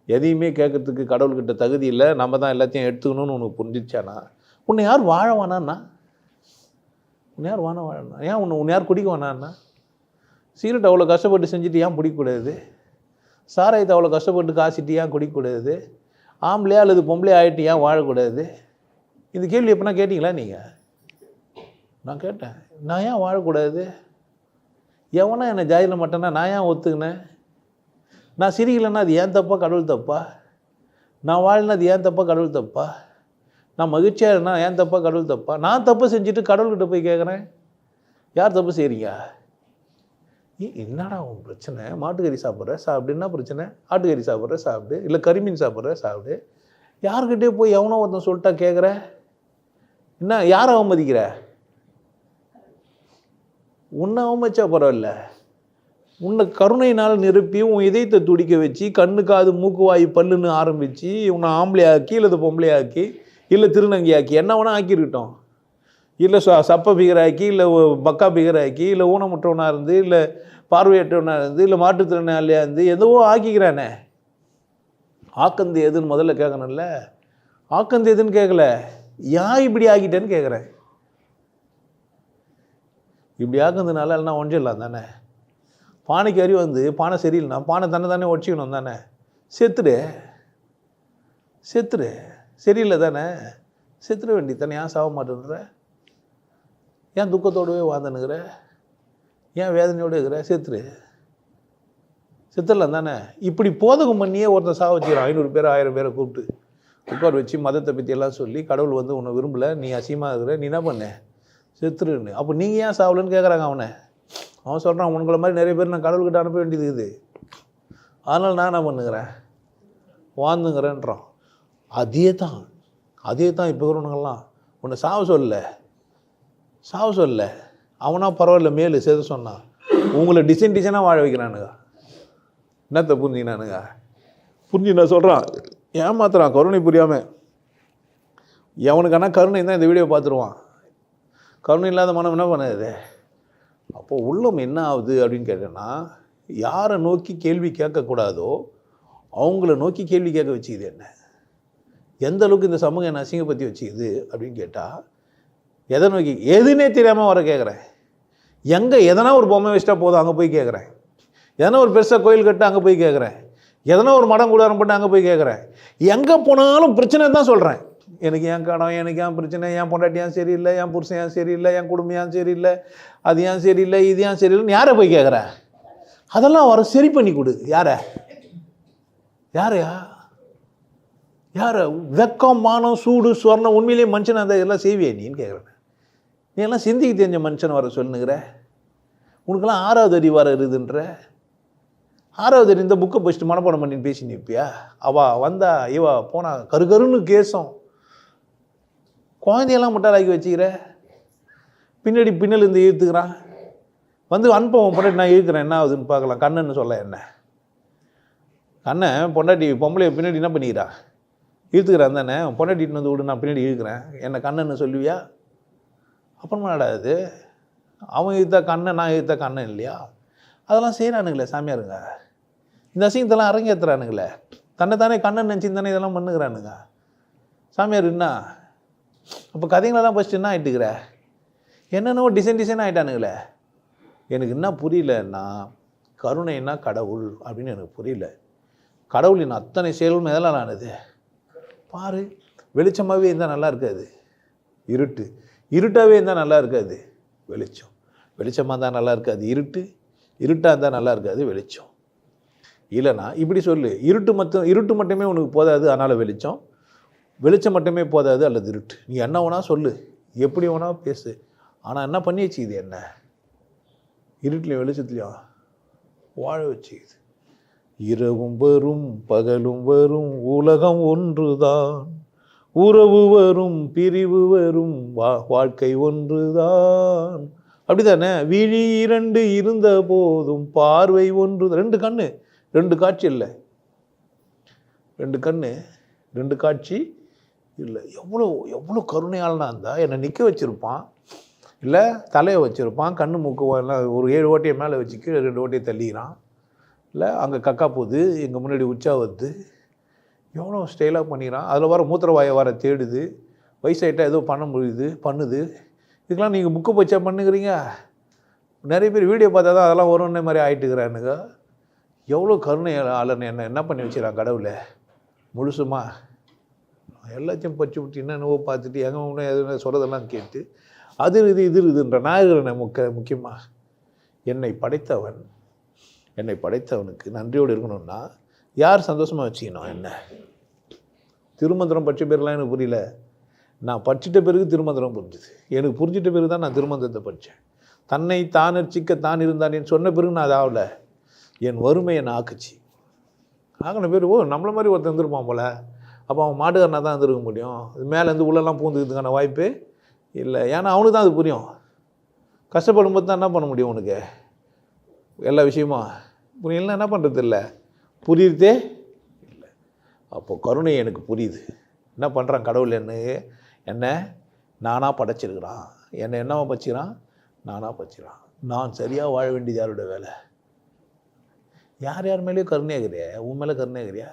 எதையுமே கேட்கறதுக்கு கடவுள்கிட்ட தகுதி இல்லை, நம்ம தான் எல்லாத்தையும் எடுத்துக்கணும்னு உனக்கு புரிஞ்சிச்சானா, உன்னை யார் வாழ வேணான்னா, உன்னை யார் வாழனா, ஏன் உன்னை யார் குடிக்க வேணான்னா, சீரட் அவ்வளோ கஷ்டப்பட்டு செஞ்சுட்டு ஏன் பிடிக்கக்கூடாது, சாராயத்தை அவ்வளோ கஷ்டப்பட்டு காசிட்டு ஏன் குடிக்கக்கூடாது, ஆம்பளையா அல்லது பொம்பளையா ஆகிட்டு ஏன் வாழக்கூடாது. இந்த கேள்வி எப்படின்னா கேட்டிங்களா நீங்கள்? நான் கேட்டேன், நான் ஏன் வாழக்கூடாது, எவனா என்னை ஜாதியில் மாட்டேன்னா நான் ஏன் ஒத்துக்கினேன், நான் சிரிக்கலைன்னா அது ஏன் தப்பா கடவுள் தப்பா, நான் வாழினா அது ஏன் தப்பா கடவுள் தப்பா, நான் மகிழ்ச்சியாக இருந்தா ஏன் தப்பா கடவுள் தப்பா. நான் தப்பு செஞ்சுட்டு கடவுள்கிட்ட போய் கேட்குறேன், யார் தப்பு செய்கிறீங்க, என்னடா உன் பிரச்சனை, மாட்டுக்கறி சாப்பிட்ற சாப்பிடு, என்ன பிரச்சனை, ஆட்டுக்கறி சாப்பிட்ற சாப்பிடு, இல்லை கறிமீன் சாப்பிட்ற சாப்பிடு, யார்கிட்டே போய் எவனோ ஒருத்தன் சொல்லிட்டா கேட்குற, என்ன யாரை அவமதிக்கிற, உன்னை அவமதிச்சா பரவாயில்ல, உன்னை கருணையினால் நிரப்பி உன் இதயத்தை துடிக்க வச்சு கண்ணு காது மூக்கு வாய் பல்லுன்னு ஆரம்பித்து உன்னை ஆம்பளையாக்கி இல்லை பொம்பளையாக்கி இல்லை திருநங்கையாக்கி என்ன வேணால் ஆக்கியிருக்கட்டும், இல்லை சப்ப பிகராக்கி இல்லை பக்கா பிகராக்கி இல்லை ஊனமுற்றவனாக இருந்து இல்லை பார்வையற்றவனாக இருந்து இல்லை மாற்றுத்திறனாளியாக இருந்து எதுவோ ஆக்கிக்கிறானே, ஆக்கந்து எதுன்னு முதல்ல கேட்கணும்ல. ஆக்கந்து எதுன்னு கேட்கல, ஏன் இப்படி ஆக்கிட்டேன்னு கேட்குறேன். இப்படி ஆக்குறதுனால இல்லைனா ஒன்றிடலாம் தானே. பானைக்கு அறிவு வந்து பானை சரியில்லைனா பானை தானே ஒடிச்சிக்கணும் தானே. செத்துரு சரியில்லை தானே, செத்துட வேண்டி தானே. ஏன் சாக மாட்டேன்ற, ஏன் துக்கத்தோடவே வாழ்ந்துனுக்கிற, ஏன் வேதனையோடு இருக்கிற, செத்துடலாம் தானே. இப்படி போதகம் பண்ணியே ஒருத்தன் சாக வச்சுக்கிறான். 500 பேர் 1000 பேரை கூப்பிட்டு உட்கார வச்சு மதத்தை பற்றி எல்லாம் சொல்லி கடவுள் வந்து உன்னை விரும்பலை, நீ அசியமாக இருக்கிற, நீ என்ன பண்ண, செத்துருன்னு. அப்போ நீங்கள் ஏன் சாவலன்னு கேட்குறாங்க அவனை. அவன் சொல்கிறான், உங்களை மாதிரி நிறைய பேர் நான் கடவுள்கிட்ட அனுப்ப வேண்டியது இருக்குது, அதனால் நான் என்ன பண்ணுங்கிறேன், வாழ்ந்துங்கிறேன்றான். அதே தான் இப்போ இருக்கிறவனுங்கெல்லாம் உன்னை சாவ சொல்ல அவனா பரவாயில்ல மேலு சேர்த்து சொன்னான். உங்களை டிசைனாக வாழ வைக்கிறானுங்க. என்னத்தை புரிஞ்சினானுங்க, புரிஞ்சு நான் சொல்கிறான், ஏமாத்துறான் கருணை புரியாமல். எவனுக்கான கருணை தான் இந்த வீடியோ பார்த்துருவான். கருணை இல்லாத மனம் என்ன பண்ணுது. அப்போது உள்ளம் என்ன ஆகுது அப்படின்னு கேட்டேன்னா, யாரை நோக்கி கேள்வி கேட்கக்கூடாதோ அவங்கள நோக்கி கேள்வி கேட்க வச்சுக்குது. என்ன எந்த அளவுக்கு இந்த சமூகம் என்ன அசிங்கப்படுத்தி வச்சுக்குது அப்படின்னு கேட்டால், எதை நோக்கி எதுனே தெரியாமல் வர கேட்குறேன். எங்கே எதனா ஒரு பொம்மை வச்சிட்டா போதும் அங்கே போய் கேட்குறேன், எதனா ஒரு பெருசாக கோயில் கட்டு அங்கே போய் கேட்குறேன், எதனா ஒரு மடம் கூடாரம் போட்டு அங்கே போய் கேட்குறேன். எங்கே போனாலும் பிரச்சனை தான் சொல்கிறேன். எனக்கு ஏன் கடன், எனக்கு ஏன் பிரச்சனை, என் பொண்டாட்டி ஏன் சரியில்லை, என் புருஷன் ஏன் சரியில்லை, என் குடும்பம் ஏன் சரியில்லை, அது ஏன் சரியில்லை, இது ஏன் சரியில்லைன்னு யாரை போய் கேட்குறேன். அதெல்லாம் வர சரி பண்ணி கொடு. யாரை வெக்கம் மானம் சூடு சொர்ணம் உண்மையிலேயே மனுஷன் அதை எல்லாம் செய்வியே நீன்னு கேட்குறேன். நீ எல்லாம் சிந்திக்க தெரிஞ்ச மனுஷன் வர சொல்லுங்கிற, உனக்கெல்லாம் 6வது அறிவு வர இருக்குதுன்ற. 6வது அறிவு இந்த புக்கை படிச்சுட்டு மனப்பாடம் பண்ணின்னு பேசி நிற்பியா. வந்தா போனா கருன்னு கேசம், குழந்தையெல்லாம் முட்டாளாக்கி வச்சுக்கிற, பின்னல் இருந்து இழுத்துக்கிறான். வந்து அனுப்பவன் பொண்டாட்டி நான் இழுக்கிறேன், என்ன ஆகுதுன்னு பார்க்கலாம். கண்ணன்னு சொல்ல என்ன கண்ணன் பொண்டாட்டி பொம்பளை பின்னாடி என்ன பண்ணிக்கிறா, இழுத்துக்கிறான் தானே. பொண்டாட்டின்னு வந்து விடு, நான் பின்னாடி இழுக்கிறேன், என்னை கண்ணன்னு சொல்லுவியா. அப்புறமா நடாது, அவன் இழுத்தா கண்ணன், நான் இழுத்தா கண்ணன் இல்லையா. அதெல்லாம் செய்கிறானுங்களே சாமியாருங்க. இந்த அசிங்கத்தெல்லாம் அரங்கேற்றுறானுங்களே, தன்னை தானே கண்ணன் நினச்சி தானே இதெல்லாம் பண்ணுகிறானுங்க. சாமியார் என்ன அப்போ கதைங்களெல்லாம் ஃபஸ்ட்டு என்ன ஆகிட்டுக்கிற, என்னென்னவோ டிசைன் ஆகிட்டானுங்களே. எனக்கு என்ன புரியலன்னா, கருணைன்னா கடவுள் அப்படின்னு எனக்கு புரியல. கடவுளின் அத்தனை செயலும் எதெல்லாம் ஆனது பாரு. வெளிச்சமாகவே இருந்தால் நல்லா இருக்காது, இருட்டாகவே இருந்தால் நல்லா இருக்காது, வெளிச்சமாக இருந்தால் நல்லா இருக்காது, இருட்டாக இருந்தால் நல்லா இருக்காது, வெளிச்சம். இல்லைனா இப்படி சொல்லு, இருட்டு மட்டுமே உனக்கு போதாது, அதனால் வெளிச்சம் மட்டுமே போதாது அல்லது இருட்டு. நீ என்ன வேணா சொல்லு, எப்படி வேணா பேசு, ஆனால் என்ன பண்ணி வச்சுக்குது, என்ன இருட்டுலையும் வெளிச்சத்துலையும் வாழ வச்சுக்குது. இரவும் வரும் பகலும் வரும் உலகம் ஒன்றுதான், உறவு வரும் பிரிவு வரும் வாழ்க்கை ஒன்றுதான். அப்படிதானே? விழி 2 இருந்த போதும் பார்வை ஒன்று. 2 கண்ணு 2 காட்சி இல்லை, 2 கண்ணு 2 காட்சி இல்லை. எவ்வளோ கருணையாளனாக இருந்தால் என்னை நிற்க வச்சுருப்பான், இல்லை தலையை வச்சுருப்பான், கண்ணு மூக்கு எல்லாம் ஒரு 7 ஓட்டையை மேலே வச்சு கீழே 2 ஓட்டையை தள்ளிக்கிறான், இல்லை அங்கே கக்கா போகுது, எங்கள் முன்னாடி உச்சா வருது, எவ்வளோ ஸ்டைலாக பண்ணிக்கிறான். அதில் வர மூத்திரவாயை வர தேடுது, வயசாகிட்டா ஏதோ பண்ணுது. இதுக்கெல்லாம் நீங்கள் புக்கு பச்சா பண்ணுகிறீங்க. நிறைய பேர் வீடியோ பார்த்தா தான் அதெல்லாம் வரும்னே மாதிரி ஆகிட்டுக்கிறானுங்க. எவ்வளோ கருணை ஆளன் என்ன பண்ணி வச்சுக்கிறான் கடவுளை முழுசுமா. எல்லாத்தையும் பச்சு விட்டு என்னென்னவோ பார்த்துட்டு எங்கே எதுவும் சொல்கிறதெல்லாம் கேட்டு அது இதுன்ற நாயகனை முக்கியமாக என்னை படைத்தவனுக்கு நன்றியோடு இருக்கணும்னா யார் சந்தோஷமாக வச்சுக்கணும்? என்ன திருமந்திரம் படித்த பேர்லாம் எனக்கு புரியல, நான் படிச்சிட்ட பிறகு திருமந்திரம் புரிஞ்சுது. எனக்கு புரிஞ்சிட்ட பிறகு தான் நான் திருமந்திரத்தை படித்தேன். தன்னை தான் ரட்சிக்க தான் இருந்தானேன்னு சொன்ன பிறகு நான் அதாவல, என் வறுமை என்னை ஆக்குச்சு. ஆகின பேர் நம்மள மாதிரி ஒருத்தன் இருந்திருப்பான் போல், அப்போ அவன் மாட்டுக்காரனாக தான் இருந்திருக்க முடியும். மேலேருந்து உள்ளெல்லாம் பூந்துக்கிறதுக்கான வாய்ப்பு இல்லை. ஏன்னா அவனுக்கு தான் அது புரியும். கஷ்டப்படும் போது தான் என்ன பண்ண முடியும் உனக்கு எல்லா விஷயமா புரியலாம். என்ன பண்ணுறது இல்லை, புரியுறதே இல்லை. அப்போது கருணை எனக்கு புரியுது. என்ன பண்ணுறான் கடவுள், என்ன நானாக படைச்சிருக்கிறான், என்னை என்னவா பச்சிக்கிறான், நானாக பச்சிக்கிறான். நான் சரியாக வாழ வேண்டியது யாரோட வேலை? யார் மேலேயும் கருணையாகிறியா? உன் மேலே கருணையாகிறியா?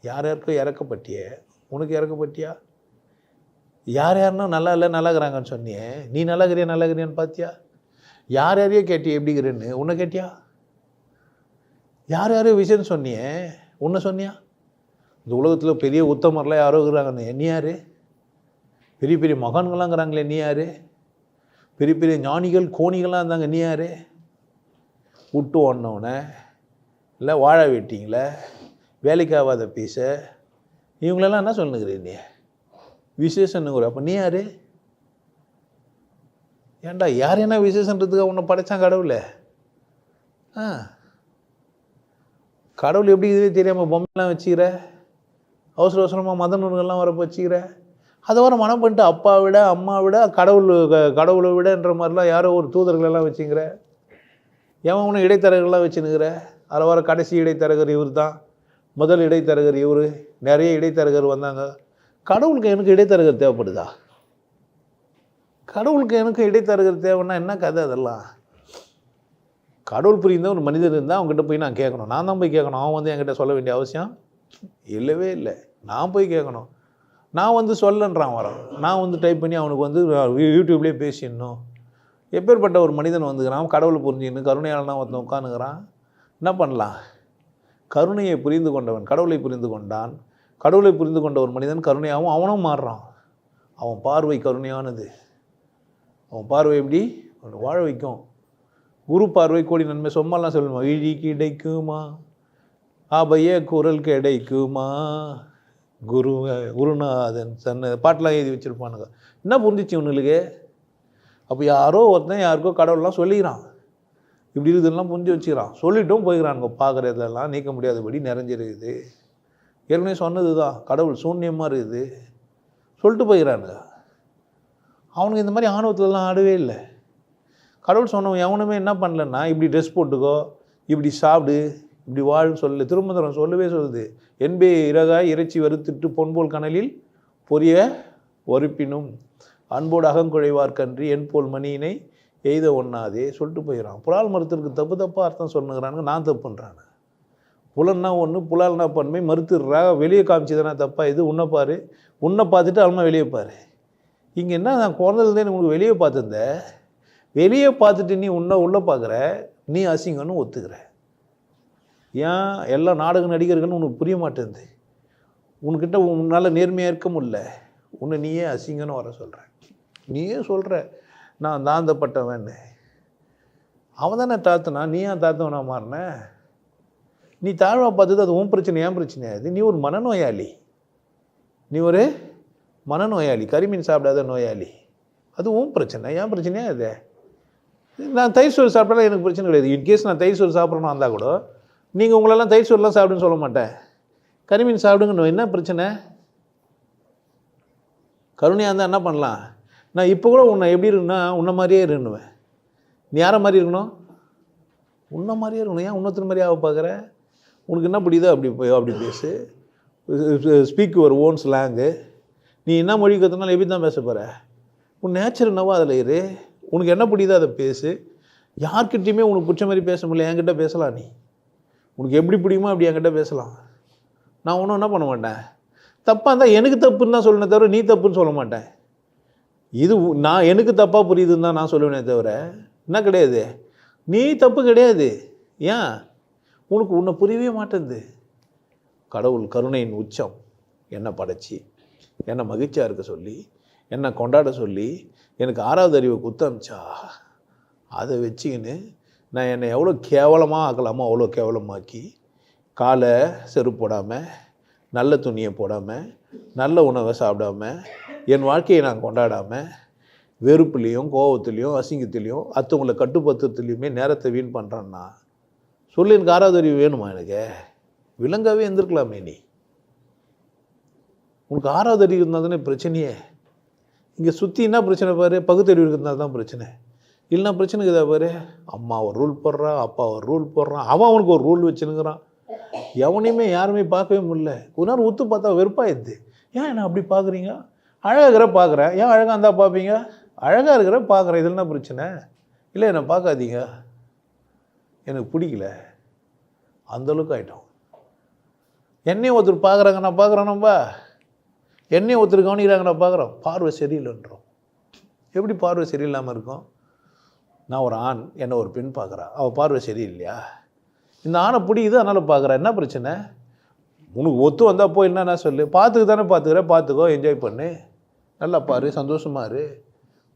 யாருக்கும் இறக்கப்பட்டியே, உனக்கு இறக்கப்பட்டியா? யாருன்னா நல்லா இல்லை நல்லாகிறாங்கன்னு சொன்னியே, நீ நல்லாகிறியான்னு பார்த்தியா? யாரையோ கேட்டியா எப்படிங்கிறேன்னு? உன்னை கேட்டியா? யாரையோ விஷயம்னு சொன்னியே, உன்னை சொன்னியா? இந்த உலகத்தில் பெரிய உத்தமர்லாம் யாரோ இருக்கிறாங்கன்னு, நீ யார்? பெரிய பெரிய மகான்களாங்கிறாங்களே, நீ யார்? பெரிய பெரிய ஞானிகள் கோணிகள்லாம் இருந்தாங்க, நீ யார்? விட்டு ஓடினவனை, இல்லை வாழ வெட்டிங்களே, வேலைக்கு ஆகாத பீஸ, இவங்களெல்லாம் என்ன சொல்லுங்கிறீ நீ விசேஷன்னுங்கிற? அப்போ நீ யார்? ஏன்டா யார் என்ன விசேஷன்றதுக்காக உன்னை படைச்சான் கடவுளை? கடவுள் எப்படி இதுவே தெரியாமல் பொம்மைலாம் வச்சுக்கிற, அவசரமாக மத நூல்கள்லாம் வரப்போ வச்சுக்கிற, அதை வர மனம் பண்ணிட்டு அப்பா விட அம்மா விட கடவுளை விடன்ற மாதிரிலாம் யாரோ ஒரு தூதர்களெல்லாம் வச்சுங்கிற. ஏன் உனக்கு இடைத்தரகர்கள்லாம் வச்சுன்னுக்கிற? அதில் வர கடைசி இடைத்தரகர் இவர் தான், முதல் இடைத்தரகர் இவர், நிறைய இடைத்தரகர் வந்தாங்க. கடவுளுக்கு எனக்கு இடைத்தரகர் தேவைப்படுதா? கடவுளுக்கு எனக்கு இடைத்தரகர் தேவைன்னா என்ன கதை அதெல்லாம்? கடவுள் புரிந்த ஒரு மனிதர் இருந்தால் அவங்ககிட்ட போய் நான் கேட்கணும், நான் தான் போய் கேட்கணும். அவன் என்கிட்ட சொல்ல வேண்டிய அவசியம் இல்லவே இல்லை. நான் போய் கேட்கணும். நான் சொல்லன்றான் வரோம், நான் டைப் பண்ணி அவனுக்கு யூடியூப்லேயே பேசிடணும். எப்பேற்பட்ட ஒரு மனிதன் வந்துக்கிறான், கடவுளை புரிஞ்சுன்னு கருணையாளனா ஒருத்தன் உட்காந்துக்கிறான். என்ன பண்ணலாம்? கருணையை புரிந்து கொண்டவன் கடவுளை புரிந்து கொண்டான். கடவுளை புரிந்து கொண்ட ஒரு மனிதன் கருணையாகவும் அவனும் மாறுறான். அவன் பார்வை கருணையானது. அவன் பார்வை எப்படி வாழ வைக்கும்? குரு பார்வை கோடி நன்மை சொம்மாலாம் சொல்லுமா, விழி கிடைக்குமா, ஆபைய குரல் கிடைக்குமா, குருநாதன் சன்ன பாட்டெலாம் எழுதி வச்சுருப்பானுங்க. என்ன புரிஞ்சிச்சு இவனுக்கு? அப்போ யாரோ ஒருத்தன் யாருக்கோ கடவுள்லாம் சொல்லிக்கிறான், இப்படி இதெல்லாம் புரிஞ்சு வச்சுக்கிறான், சொல்லிட்டும் போய்க்கிறானுங்க. பார்க்குறதெல்லாம் நீக்க முடியாதபடி நிறைஞ்சிருக்குது. ஏற்கனவே சொன்னது தான், கடவுள் சூன்யமாக இருக்குது சொல்லிட்டு போய்க்கிறானுங்க. அவனுக்கு இந்த மாதிரி ஆணவத்துலலாம் ஆடவே இல்லை. கடவுள் சொன்னவன் எவனுமே என்ன பண்ணலன்னா, இப்படி ட்ரெஸ் போட்டுக்கோ, இப்படி சாப்பிடு, இப்படி வாழ்ன்னு சொல்லு. திருமந்திரம் சொல்லவே சொல்லுது, என்பே இறகாய் இறைச்சி வறுத்துட்டு பொன்போல் கனலில் பொரிய ஒருப்பினும் அன்போடு அகங்குழைவார்கன்றி என்போல் மணியினை எய்த ஒண்ணாதே சொல்லிட்டு போயிடறான். புலால் மறுத்திருக்கு தப்பு தப்பாக அர்த்தம் சொன்னுங்கிறானுங்க, நான் தப்புன்றானு. புலன்னா ஒன்று, புலால்னா பன்மை, மறுத்துடுறா, வெளியே காமிச்சதுனா தப்பா, இது உன்னை பாரு, உன்னை பார்த்துட்டு அவனை வெளியே பாரு. இங்கே என்ன, நான் குழந்தைலேருந்தே உனக்கு வெளியே பார்த்துருந்தேன், வெளியே பார்த்துட்டு நீ உள்ளே பார்க்குற, நீ அசிங்கன்னு ஒத்துக்கிற. ஏன் எல்லா நாடக நடிகர்கள்னு உனக்கு புரிய மாட்டேங்குது, உனக்கிட்ட உன்னால் நேர்மையாக இருக்க முடியல, உன்னை நீயே அசிங்கன்னு வர சொல்கிற. நீயே சொல்கிற நான் தாழ்ந்தப்பட்டவன்னு. அவன் தானே தாழ்த்தினா, நீ ஏன் தாழ்த்தவனா மாறின? நீ தாழ்வாக பார்த்தது அது உன் பிரச்சனை, ஏன் பிரச்சனையா? இது நீ ஒரு மனநோயாளி, நீ ஒரு மனநோயாளி, கரிமீன் சாப்பிடாத நோயாளி. அது உன் பிரச்சனை, ஏன் பிரச்சனையா இது? நான் தயிர் சோறு சாப்பிட்டாலும் எனக்கு பிரச்சனை கிடையாது. இன்கேஸ் நான் தயிர் சோறு சாப்பிட்றேன்னு வந்தால் கூட நீங்கள் உங்களெல்லாம் தயிர் சோறுலாம் சாப்பிடுன்னு சொல்ல மாட்டேன், கரிமீன் சாப்பிடுங்கன்னு. என்ன பிரச்சனை? கருணையாக இருந்தால் என்ன பண்ணலாம்? நான் இப்போ கூட உன்னை எப்படி இருக்குன்னா உன்னை மாதிரியே இருன்னுவேன். நீ யாரை மாதிரி இருக்கணும்? உன்னை மாதிரியே இருக்கணும். ஏன் இன்னொருத்தர் மாதிரி ஆக பார்க்குற? உனக்கு என்ன பிடிக்குதோ அப்படி பேசு, ஸ்பீக் யுவர் ஓன் ஸ்லாங்கு. நீ என்ன மொழி கற்றுனாலும் எப்படி தான் பேச போகிற? உன் நேச்சர் என்னவோ அதில் இரு, உனக்கு என்ன பிடிக்குதோ அதை பேசு. யார்கிட்டையுமே உனக்கு பிடிச்ச மாதிரி பேச முடியல, என்கிட்ட பேசலாம். நீ உனக்கு எப்படி பிடிக்குமோ அப்படி என்கிட்ட பேசலாம். நான் ஒன்றும் என்ன பண்ண மாட்டேன். தப்பாக இருந்தால் எனக்கு தப்புன்னு தான் சொல்லணே தவிர நீ தப்புன்னு சொல்ல மாட்டேன். இது நான் எனக்கு தப்பாக புரியுதுன்னு தான் நான் சொல்லுவேனே தவிர என்ன கிடையாது, நீ தப்பு கிடையாது. ஏன் உனக்கு உன்னை புரியவே மாட்டேங்குது. கடவுள் கருணையின் உச்சம் என்னை படைச்சி, என்னை மகிழ்ச்சியாக இருக்க சொல்லி, என்னை கொண்டாட சொல்லி, எனக்கு 6வது அறிவை குத்தமிச்சா, அதை வச்சுக்கின்னு நான் என்னை எவ்வளோ கேவலமாக ஆக்கலாமோ அவ்வளோ கேவலமாக்கி, காலை செருப்பு போடாமல், நல்ல துணியை போடாமல், நல்ல உணவை சாப்பிடாமல், என் வாழ்க்கையை நான் கொண்டாடாமல், வெறுப்புலேயும் கோபத்துலேயும் அசிங்கத்துலேயும் அடுத்தவங்களை கட்டுப்படுத்துறதுலையுமே நேரத்தை வீண் பண்ணுறான்னா சொல்லி, எனக்கு 6வது அறிவு வேணுமா? எனக்கு விலங்காவே இருந்திருக்கலாமே. நீ உனக்கு 6வது அறிவு இருந்தால் தானே பிரச்சனையே. இங்கே சுற்றி என்ன பிரச்சனை பாரு, பகுத்தறிவு இருக்கிறதுனால தான் பிரச்சனை. இல்லைனா பிரச்சனை இருக்குதா பாரு, அம்மா ஒரு ரூல் போடுறான், அப்பா ஒரு ரூல் போடுறான், அவன் அவனுக்கு ஒரு ரூல் வச்சுனுங்கிறான். எவனையுமே யாருமே பார்க்கவே முடியல. ஒரு நேரம் ஒத்து பார்த்தா வெறுப்பாயிடுது. ஏன் என்ன அப்படி பார்க்குறீங்க? அழகாக இருக்கிற பார்க்குறேன், ஏன் அழகாக இருந்தால் பார்ப்பீங்க? அழகாக இருக்கிற பார்க்குறேன், இதில் என்ன பிரச்சனை? இல்லை என்னை பார்க்காதீங்க, எனக்கு பிடிக்கல, அந்தளவுக்கு ஆகிட்டோம். என்னையும் ஒருத்தர் பார்க்குறாங்க, நான் பார்க்குறேனப்பா, என்னையும் ஒருத்தர் கவனிக்கிறாங்க, நான் பார்க்குறோம். பார்வை சரியில்லைன்றோம். எப்படி பார்வை சரியில்லாமல் இருக்கும்? நான் ஒரு ஆண், என்னை ஒரு பெண் பார்க்குறா, அவள் பார்வை சரியில்லையா? இந்த ஆணை பிடிக்குது அதனால் பார்க்குறா, என்ன பிரச்சனை? உனக்கு ஒத்து வந்தால் போய் என்ன சொல்லு, பார்த்துக்கு தானே பார்த்துக்கிற, பார்த்துக்கோ, என்ஜாய் பண்ணு, நல்லா பாரு, சந்தோஷமாக இரு.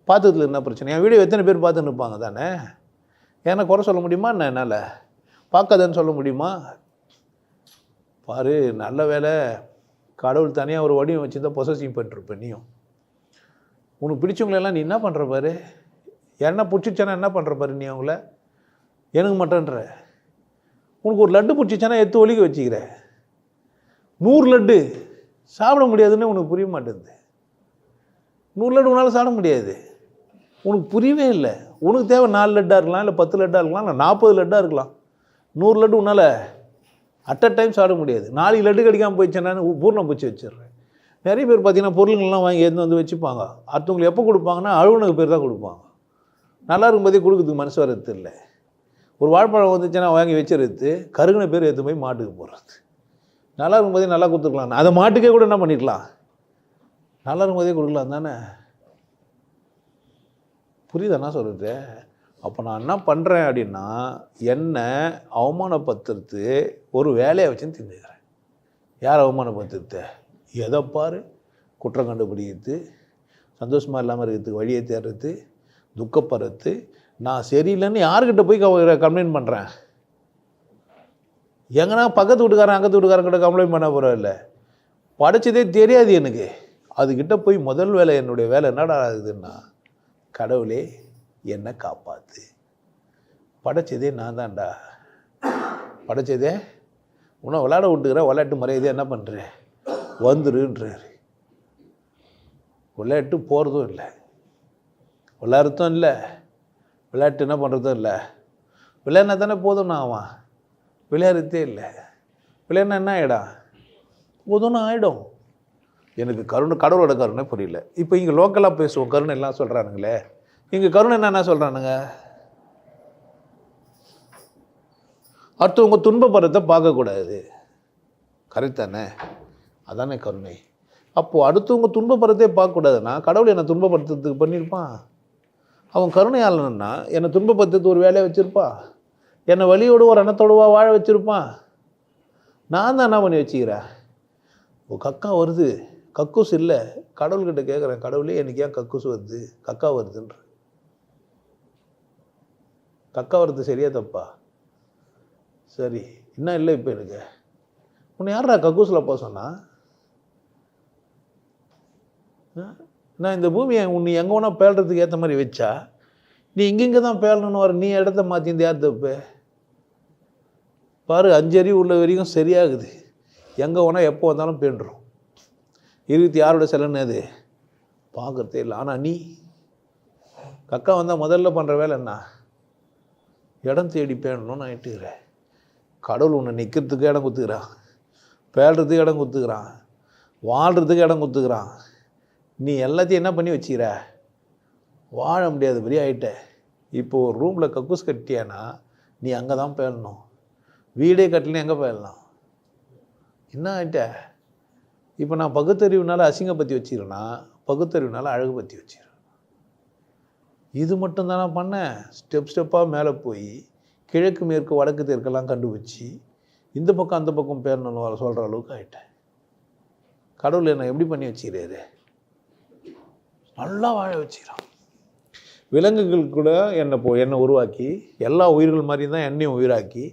பார்த்துக்கிறதுல என்ன பிரச்சனை? என் வீடியோ எத்தனை பேர் பார்த்துன்னு இருப்பாங்க தானே? ஏன்னா குறை சொல்ல முடியுமா என்ன? என்னால் பார்க்காதன்னு சொல்ல முடியுமா? பாரு, நல்ல வேலை கடவுள் தனியாக ஒரு வடிவம் வச்சுருந்தா பொசசிவ் பண்ணிருப்பேன். நீயும் உனக்கு பிடிச்சவங்களெல்லாம் நீ என்ன பண்ணுற பாரு, என்ன பிடிச்சிச்சானா என்ன பண்ணுற பாரு, நீ அவங்கள எனக்கு மட்டும்ன்ற. உனக்கு ஒரு லட்டு பிடிச்சிச்சானா எடுத்து ஒலிக்க வச்சுக்கிற, 100 லட்டு சாப்பிட முடியாதுன்னு உனக்கு புரிய மாட்டேங்குது. 100 லட்டு உன்னால் சாப்பிட முடியாது, உனக்கு புரியவே இல்லை. உனக்கு தேவை 4 லட்டாக இருக்கலாம், இல்லை 10 லட்டாக இருக்கலாம், இல்லை 40 லட்டாக இருக்கலாம். 100 லட்டு உன்னால் அட் அ டைம் சாப்பிட முடியாது. 4 லட்டு கிடைக்காமல் போயிடுச்சேன்னா பூர்ணம் பூச்சி வச்சிடுறேன். நிறைய பேர் பார்த்தீங்கன்னா பொருளுங்கள்லாம் வாங்கி வந்து வச்சுப்பாங்க. அடுத்தவங்களுக்கு எப்போ கொடுப்பாங்கன்னா அழுவுனுக்கு பேர் தான் கொடுப்பாங்க. நல்லா இருக்கும்போதே கொடுக்குறதுக்கு மனசு வரது இல்லை. ஒரு வாழைப்பழம் வந்துச்சுன்னா வாங்கி வச்சுருது, கருகின பேர் எடுத்து போய் மாட்டுக்கு போடுறது. நல்லா இருக்கும்போதே நல்லா கொடுத்துருக்கலாம், அதை மாட்டுக்கே கூட என்ன பண்ணிக்கலாம், நல்லா இருக்கும்போதே கொடுக்கலாம் தானே. புரியுதா நான் சொல்கிறது? அப்போ நான் என்ன பண்ணுறேன் அப்படின்னா, என்னை அவமானப்படுத்துறது ஒரு வேலையை வச்சுன்னு தின்னுக்கிறேன். யார் அவமானப்படுத்துறது? எதை பாரு, குற்றம் கண்டுபிடிக்கிறது, சந்தோஷமாக இல்லாமல் இருக்கிறதுக்கு வழியை தேடுறது, துக்கப்படுறது. நான் சரியில்லைன்னு யார்கிட்ட போய் கம்ப்ளைண்ட் பண்ணுறேன்? எங்கன்னா பக்கத்து வீட்டுக்காரன் அக்கத்து வீட்டுக்காரங்கிட்ட கம்ப்ளைண்ட் பண்ண போகிறோம். இல்லை, படித்ததே தெரியாது எனக்கு. அதுக்கிட்ட போய் முதல் வேலை, என்னுடைய வேலை என்னடா ஆகுதுன்னா, கடவுளே என்னை காப்பாற்று, படைச்சதே நான் தான்டா, படைச்சதே உன்னை விளையாட விட்டுக்கிற, விளையாட்டு மரியாதை என்ன பண்ணுறேன் வந்துருன்றாரு. விளையாட்டு போகிறதும் இல்லை, விளையாடுறதும் இல்லை, விளையாட்டு என்ன பண்ணுறதும் இல்லை. விளையாடினா தானே போதும்னா அவன் விளையாடுறதே இல்லை. விளையாடினா என்ன ஆகிடும்? போதும்னு ஆகிடும். எனக்கு கடவுளோட கருணை புரியல. இப்போ இங்கே லோக்கலாக பேசுவோம், கருணை எல்லாம் சொல்கிறானுங்களே, இங்கே கருணை என்ன சொல்கிறானுங்க, அடுத்தவங்க துன்பப்படுறத பார்க்கக்கூடாது. கரெக்ட் தானே? அதானே கருணை. அப்போது அடுத்தவங்க துன்பப்படுறதே பார்க்கக்கூடாதுன்னா கடவுள் என்னை துன்பப்படுத்துறதுக்கு பண்ணியிருப்பான். அவன் கருணையாளன்னா என்னை துன்பப்படுத்துறதுக்கு ஒரு வேலையை வச்சுருப்பான். என்னை வழியோடு ஒரு எண்ணத்தோடுவா வாழ வச்சுருப்பான். நான் தான் என்ன பண்ணி வச்சுக்கிறேன், இப்போ கக்கா வருது, கக்கூஸ் இல்லை, கடவுள்கிட்ட கேட்குறேன், கடவுளே எனக்கு ஏன் கக்கூஸ் வருது, கக்கா வருதுன்ற. கக்கா வருது சரியா தப்பா? சரி, இன்னும் இல்லை. இப்போ எனக்கு உன்னை யாரா கக்கூஸில் போக சொன்னா? நான் இந்த பூமியை உன்னை எங்கே வேணா பேளுறதுக்கு ஏற்ற மாதிரி வச்சா, நீ இங்கே தான் பேளணுன்னு வர, நீ இடத்த மாற்றிந்து யார் தப்பு? பாரு, 5 அறிவு உள்ள வரைக்கும் சரியாகுது. எங்கே வேணால் எப்போ வந்தாலும் பேண்டுரும். 26 செலவுன்னு அது பார்க்குறதே இல்லை. ஆனால் நீ கக்கா வந்தால் முதல்ல பண்ணுற வேலை என்ன? இடம் தேடி பேணணும்னு நான் இட்டுக்கிறேன். கடவுள் உன்னை நிற்கிறதுக்கு இடம் கொடுத்துக்கிறான், பேடுறதுக்கு இடம் கொடுத்துக்கிறான், வாழ்கிறதுக்கு இடம் கொடுத்துக்கிறான். நீ எல்லாத்தையும் என்ன பண்ணி வச்சுக்கிற? வாழ முடியாது பெரிய ஆகிட்ட. இப்போது ஒரு ரூமில் கக்கூஸ் கட்டியானா நீ அங்கே தான் பேளணும். வீடே கட்டலன்னு எங்கே பேளலாம்? என்ன ஆகிட்ட? இப்போ நான் பகுத்தறிவுனால அசிங்க பற்றி வச்சுக்கிறேன்னா, பகுத்தறிவுனால அழகு பற்றி வச்சுக்கிறேன். இது மட்டும் தானே பண்ணேன். ஸ்டெப் ஸ்டெப்பாக மேலே போய் கிழக்கு மேற்கு வடக்கு தெற்கெல்லாம் கண்டுபிடிச்சி இந்த பக்கம் அந்த பக்கம் பேரணும் சொல்கிற அளவுக்கு ஆகிட்டேன். கடவுள் என்னை எப்படி பண்ணி வச்சுக்கிறாரு? நல்லா வாழ வச்சுக்கிறான். விலங்குகள் கூட என்னை உருவாக்கி எல்லா உயிர்கள் மாதிரி தான் என்னையும் உயிராக்கி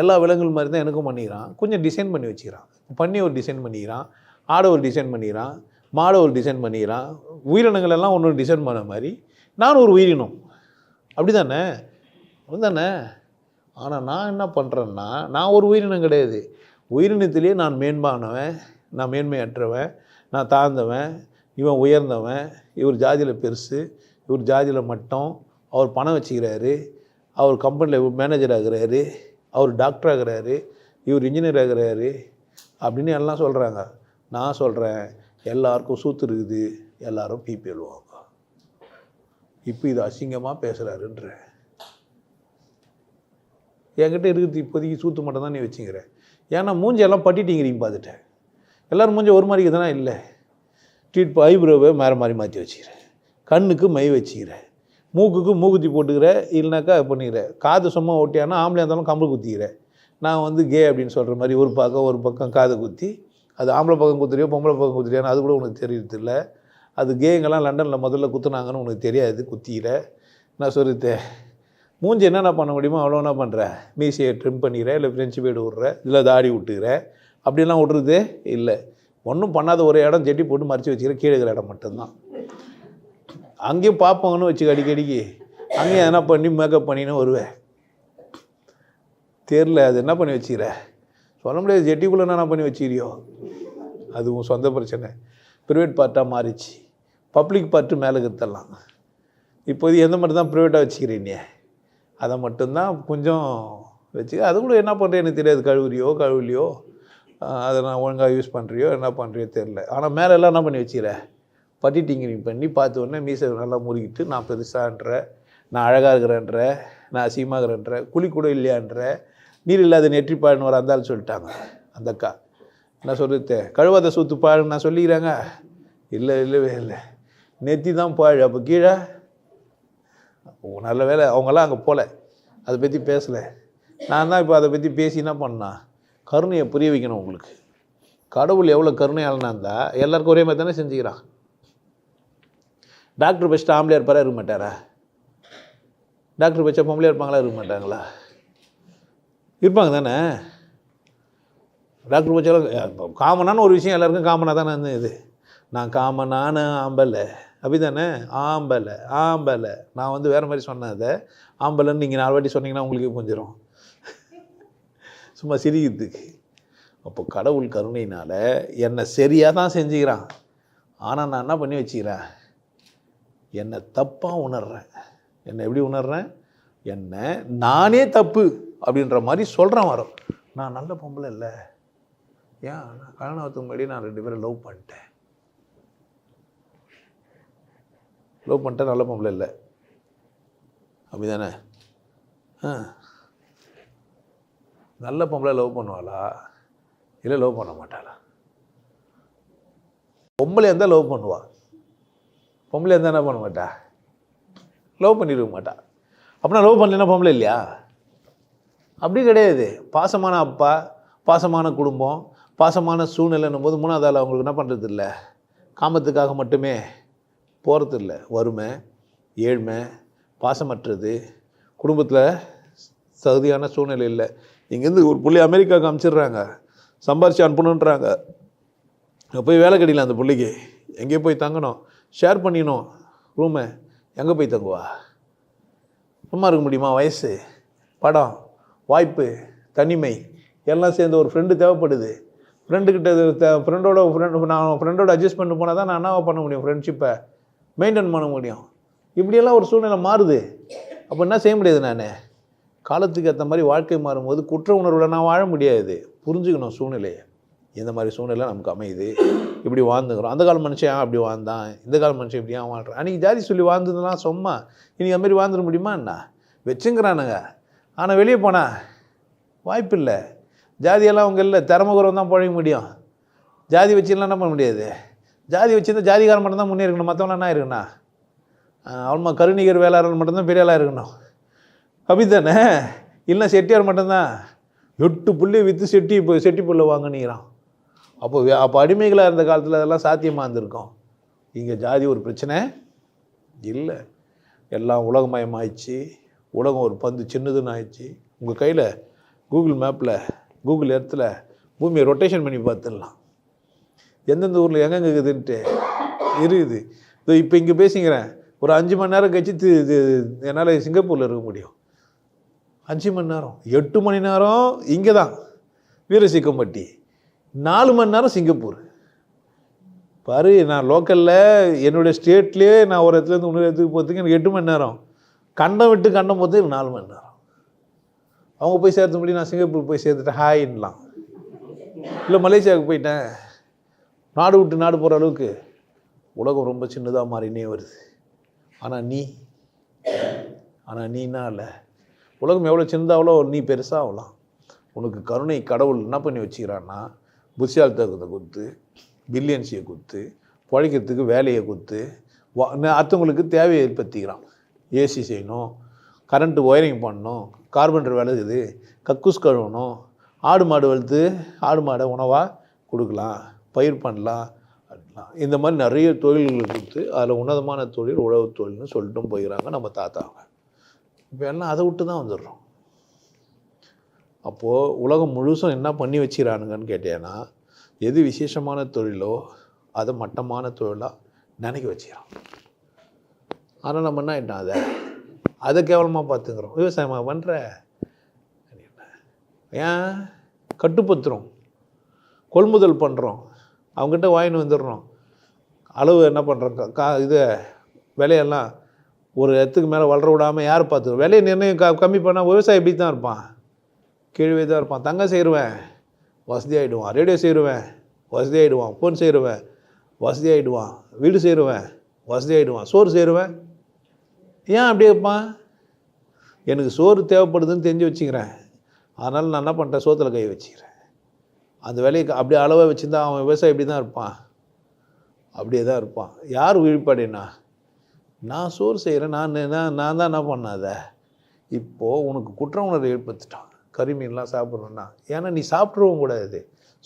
எல்லா விலங்குகள் மாதிரி தான் எனக்கும் பண்ணிக்கிறான். கொஞ்சம் டிசைன் பண்ணி வச்சுக்கிறான். பண்ணி ஒரு டிசைன் பண்ணிக்கிறான், ஆடை ஒரு டிசைன் பண்ணிக்கிறான், மாடை ஒரு டிசைன் பண்ணிக்கிறான். உயிரினங்கள் எல்லாம் ஒன்று டிசைன் பண்ண மாதிரி நான் ஒரு உயிரினம். அப்படி தானே? தானே? ஆனால் நான் என்ன பண்ணுறேன்னா, நான் ஒரு உயிரினம் கிடையாது. உயிரினத்திலேயே நான் மேன்பானவன், நான் மேன்மையற்றவன், நான் தாழ்ந்தவன், இவன் உயர்ந்தவன், இவர் ஜாதியில் பெருசு, இவர் ஜாதியில் மட்டம், அவர் பணம் வச்சுக்கிறாரு, அவர் கம்பெனியில் மேனேஜர் ஆகிறாரு, அவர் டாக்டர் ஆகிறாரு, இவர் இன்ஜினியர் ஆகிறாரு அப்படின்னு எல்லாம் சொல்கிறாங்க. நான் சொல்கிறேன், எல்லாருக்கும் சூத்து இருக்குது, எல்லோரும் பிபி எழுவாங்க. இப்போ இது அசிங்கமாக பேசுகிறாருன்ற. என்கிட்ட இருக்குது இப்போதைக்கு சூத்து மட்டும் தான் நீ வச்சுக்கிற. ஏன்னா மூஞ்செல்லாம் பட்டிட்டிங்கிறீங்க பார்த்துட்டேன். எல்லோரும் மூஞ்ச ஒரு மாதிரி தானே இல்லை. ஐப்ரோவை மேலே மாதிரி மாற்றி வச்சுக்கிறேன், கண்ணுக்கு மை வச்சுக்கிறேன், மூக்குக்கு மூக்குத்தி போட்டுக்கிற, இல்லைனாக்கா பண்ணிக்கிற, காது சும்மா ஓட்டியானா ஆம்பளையாக இருந்தாலும் கம்பு குத்திக்கிறேன். நான் கே அப்படின்னு சொல்கிற மாதிரி ஒரு பக்கம் காதை குத்தி, அது ஆம்பளை பக்கம் குத்துறியோ பொம்பளை பக்கம் குத்துறியான்னு அது கூட உனக்கு தெரியறதில்ல. அது கேங்கெல்லாம் லண்டனில் முதல்ல குத்துனாங்கன்னு உனக்கு தெரியாது, குத்திக்கிற. நான் சொல்லித்தேன், மூஞ்சி என்னென்ன பண்ண முடியுமோ அவ்வளோ என்ன பண்ணுற, மீசையை ட்ரிம் பண்ணிக்கிறேன், இல்லை ஃப்ரெஞ்சு பேடு விட்ற, இல்லை தாடி விட்டுக்கிறேன், அப்படிலாம் விட்றதே இல்லை. ஒன்றும் பண்ணாத ஒரு இடம் ஜெட்டி போட்டு மறைச்சி வச்சுக்கிற, கீழே இருக்கிற இடம் மட்டும்தான். அங்கேயும் பார்ப்பாங்கன்னு வச்சுக்க, அடிக்கடிக்கு அங்கேயும் எதனா பண்ணி மேக்கப் பண்ணின்னு வருவேன். தெரில அது என்ன பண்ணி வச்சுக்கிற, சொல்ல முடியாது. ஜெட்டிக்குள்ளே என்ன பண்ணி வச்சுக்கிறியோ அது உன் சொந்த பிரச்சனை. ப்ரைவேட் பார்ட்டாக மாறிச்சு, பப்ளிக் பார்ட்டு மேலே கத்தலாம். இப்போது எந்த மட்டும் தான் ப்ரைவேட்டாக வச்சுக்கிறீங்க, அதை மட்டும்தான் கொஞ்சம் வச்சுக்க. அது கூட என்ன பண்ணுறேன் எனக்கு தெரியாது, கழுவுலையோ அதை நான் ஒழுங்காக யூஸ் பண்ணுறியோ என்ன பண்ணுறியோ தெரில. ஆனால் மேலெல்லாம் என்ன பண்ணி வச்சுக்கிற, பட்டி டிங்கிரிங் பண்ணி பார்த்த உடனே மீசை நல்லா முறுக்கிட்டு, நான் பெருசான்ற, நான் அழகாக இருக்கிறேன்ற, நான் அசிங்கமாகறேன்ற, குழி கூட இல்லையான்ற, நீர் இல்லாத நெற்றி பாழுன்னு வர அந்தாலும் சொல்லிட்டாங்க அந்த அக்கா. என்ன சொல்கிறது, கழுவாத சூத்து பாழுன்னு நான் சொல்லிக்கிறாங்க. இல்லவே இல்லை, நெத்தி தான் பாழ். அப்போ கீழே நல்ல வேலை அவங்கெல்லாம் அங்கே போகல, அதை பற்றி பேசலை. நான் தான் இப்போ அதை பற்றி பேசி என்ன பண்ணா, கருணையை புரிய வைக்கணும் உங்களுக்கு. கடவுள் எவ்வளோ கருணையாளனா இருந்தால் எல்லாருக்கும் ஒரே மாதிரி தானே செஞ்சுக்கிறான். டாக்டர் பெஸ்ட்டு ஆம்பளையாக இருப்பாரா, இருக்க மாட்டாரா? டாக்டர் பெஸ்ட்டாக பொம்பளையாக இருப்பாங்களா, இருக்க மாட்டாங்களா? இருப்பாங்க தானே. டாக்டர் பச்சாலும் காமனான ஒரு விஷயம் எல்லாருக்கும் காமனாக தானே இருந்தது. இது நான் காமனான ஆம்பலை அப்படி தானே, ஆம்பலை நான் வேறு மாதிரி சொன்னேன். அதை ஆம்பலைன்னு நீங்கள் 4 வாட்டி சொன்னீங்கன்னா உங்களுக்கு கொஞ்சம் சும்மா சிரிக்கிறதுக்கு. அப்போ கடவுள் கருணையினால் என்னை சரியாக தான் செஞ்சுக்கிறான். ஆனால் நான் என்ன பண்ணி வச்சுக்கிறேன், என்னை தப்பாக உணர்றேன். என்னை எப்படி உணர்றேன், என்னை நானே தப்பு அப்படின்ற மாதிரி சொல்கிறேன். வரோம், நான் நல்ல பொம்பளை இல்லை. ஏன், கல்யாணத்துக்கு முன்னாடி நான் 2 பேரை லவ் பண்ணிட்டேன், நல்ல பொம்பளை இல்லை. அப்படி தானே? நல்ல பொம்பளை லவ் பண்ணுவாளா இல்லை லவ் பண்ண மாட்டாளா? பொம்பளை இருந்தால் லவ் பண்ணுவா, பொம்பளை இருந்தால் என்ன பண்ண மாட்டா? லவ் பண்ணிருக்க மாட்டா. அப்படின்னா லவ் பண்ணலைன்னா பொம்பளை இல்லையா? அப்படி கிடையாது. பாசமான அப்பா, பாசமான குடும்பம், பாசமான சூழ்நிலைன்னும் போது மூணாவது ஆள் அவங்களுக்கு என்ன பண்ணுறது இல்லை, காமத்துக்காக மட்டுமே போகிறது இல்லை. வறுமை, ஏழ்மை, பாசமற்றது, குடும்பத்தில் தகுதியான சூழ்நிலை இல்லை. இங்கேருந்து ஒரு புள்ளி அமெரிக்காவுக்கு அனுப்பிச்சிடுறாங்க, சம்பாரித்து அனுப்பணுன்றாங்க. போய் வேலை கிடைக்கல அந்த பிள்ளைக்கு, எங்கேயோ போய் தங்கணும், ஷேர் பண்ணிக்கணும் ரூமை. எங்கே போய் தங்குவா? சும்மா இருக்க முடியுமா? வயசு, படம், வாய்ப்பு, தனிமை எல்லாம் சேர்ந்து ஒரு ஃப்ரெண்டு தேவைப்படுது. ஃப்ரெண்டோட அட்ஜஸ்ட் பண்ணி போனால் தான் நான் என்னவா பண்ண முடியும்? ஃப்ரெண்ட்ஷிப்பை மெயின்டைன் பண்ண முடியும். இப்படியெல்லாம் ஒரு சூழ்நிலை மாறுது. அப்போ என்ன செய்ய முடியாது? நான் காலத்துக்கு ஏற்ற மாதிரி வாழ்க்கை மாறும்போது குற்ற உணர்வில் நான் வாழ முடியாது. புரிஞ்சுக்கணும் சூழ்நிலையை. இந்த மாதிரி சூழ்நிலை நமக்கு அமையுது, இப்படி வாழ்ந்துக்கிறோம். அந்த கால மனுஷன் அப்படி வாழ்ந்தான், இந்த கால மனுஷன் இப்படி வாழ்கிறான். அன்றைக்கி ஜாதி சொல்லி வாழ்ந்ததுலாம் சும்மா, இன்றைக்கி அது மாதிரி வாழ்ந்துட முடியுமா? என்ன வச்சுங்கிறானுங்க. ஆனால் வெளியே போனால் வாய்ப்பு இல்லை. ஜாதியெல்லாம் அவங்க இல்லை, திறமகுறம் தான் பழக முடியும். ஜாதி வச்சுலாம் என்ன பண்ண முடியாது. ஜாதி வச்சுருந்தா ஜாதிகாரம் மட்டும்தான் முன்னே இருக்கணும், மற்றவங்களாம் என்ன இருக்குண்ணா? அவன்மா கருணிகர் வேளாளர் மட்டும்தான் பெரிய ஆளாக இருக்கணும், அப்படி தானே? இல்லைன்னா செட்டியார் மட்டும்தான் 8 புள்ளியை விற்று செட்டி புல்லை வாங்கினான். அப்போ அடிமைகளாக இருந்த காலத்தில் அதெல்லாம் சாத்தியமாக இருந்திருக்கும். இங்கே ஜாதி ஒரு பிரச்சனை இல்லை. எல்லாம் உலகமயமாயிடுச்சு. உலகம் ஒரு பந்து சின்னதுன்னு ஆயிடுச்சு. உங்கள் கையில் கூகுள் மேப்பில், கூகுள் எர்த்தில் பூமியை ரொட்டேஷன் பண்ணி பார்த்துடலாம், எந்தெந்த ஊரில் எங்கெங்கே இருக்குதுன்ட்டு இருக்குது. இப்போ இங்கே பேசிக்கிறேன், ஒரு 5 மணி நேரம் கழிச்சு என்னால் சிங்கப்பூரில் இருக்க முடியும். 5 மணி நேரம், 8 மணி நேரம் இங்கே தான் வீரசிக்கம்பட்டி, 4 மணி நேரம் சிங்கப்பூர். பாரு, நான் லோக்கலில் என்னுடைய ஸ்டேட்லேயே நான் ஒரு இடத்துலேருந்து இன்னொரு இடத்துக்கு போகிறதுக்கு எனக்கு 8 மணி நேரம், கண்டம் விட்டு கண்டம் போகிறதுக்கு 4 மணி நேரம். அவங்க போய் சேர்த்த முடியும், நான் சிங்கப்பூர் போய் சேர்த்துட்டேன் ஹாயின்லாம். இல்லை மலேசியாவுக்கு போயிட்டேன். நாடு விட்டு நாடு போகிற அளவுக்கு உலகம் ரொம்ப சின்னதாக மாறினே வருது. ஆனால் நீனா இல்லை, உலகம் எவ்வளோ சின்னதாகவளோ நீ பெருசாக ஆகலாம். உனக்கு கருணை கடவுள் என்ன பண்ணி வச்சுக்கிறான்னா, புத்தியாலித்தகத்தை கொடுத்து, பில்லியன்ஸியை கொடுத்து, பழைக்கிறதுக்கு வேலையை கொடுத்து, அடுத்தவங்களுக்கு தேவையை ஏற்படுத்திக்கிறான். ஏசி செய்யணும், கரண்ட்டு ஒயரிங் பண்ணணும், கார்பெண்டர் வேலை இருக்குது, கக்கூஸ் கழுவணும், ஆடு மாடு வளர்த்து ஆடு மாடை உணவாக கொடுக்கலாம், பயிர் பண்ணலாம், இந்த மாதிரி நிறைய தொழில்களை கொடுத்து அதில் உன்னதமான தொழில் உழவு தொழில்னு சொல்லிட்டும் போயிடறாங்க நம்ம தாத்தாங்க. இப்போ எல்லாம் அதை விட்டு தான் வந்துடுறோம். அப்போது உலகம் முழுசும் என்ன பண்ணி வச்சுக்கிறானுங்கன்னு கேட்டேன்னா, எது விசேஷமான தொழிலோ அதை மட்டமான தொழிலாக நினைக்க வச்சுக்கிறான். ஆனால் நம்ம என்ன ஆகிட்டோம், அதை கேவலமாக பார்த்துக்கிறோம். விவசாயமாக பண்ணுற ஏன் கட்டுப்பத்துறோம், கொள்முதல் பண்ணுறோம், அவங்ககிட்ட வாங்கின்னு வந்துடுறோம், அளவு என்ன பண்ணுறோம், இது விலையெல்லாம் ஒரு இடத்துக்கு மேலே வளர விடாமல் யார் பார்த்துக்கிறோம். விலையை நிர்ணயம் கம்மி பண்ணால் விவசாயி இப்படி தான் இருப்பான், கீழே தான் இருப்பான். தங்கம் செய்கிறவன் வசதி ஆகிடுவான், ரேடியோ செய்கிறவன் வசதி ஆகிடுவான், ஃபோன் செய்கிறவன் வசதி ஆகிடுவான், வீடு செய்கிறவன் வசதி ஆகிடுவான், சோறு செய்கிறவன் ஏன் அப்படி இருப்பான்? எனக்கு சோறு தேவைப்படுதுன்னு தெரிஞ்சு வச்சுக்கிறேன், அதனால் நான் என்ன பண்ணுறேன், சோத்தில் கை வச்சுக்கிறேன். அந்த வேலையை அப்படி அளவாக வச்சுருந்தா அவன் விவசாயி இப்படி தான் இருப்பான், அப்படியே தான் இருப்பான். யார் விழிப்பாடினா, நான் சோறு செய்கிறேன், நான் தான் என்ன பண்ணாத. இப்போது உனக்கு குற்ற உணர்வை ஏற்படுத்திட்டான், கறிமீன்லாம் சாப்பிட்றோன்னா. ஏன்னா நீ சாப்பிட்றவும் கூடாது,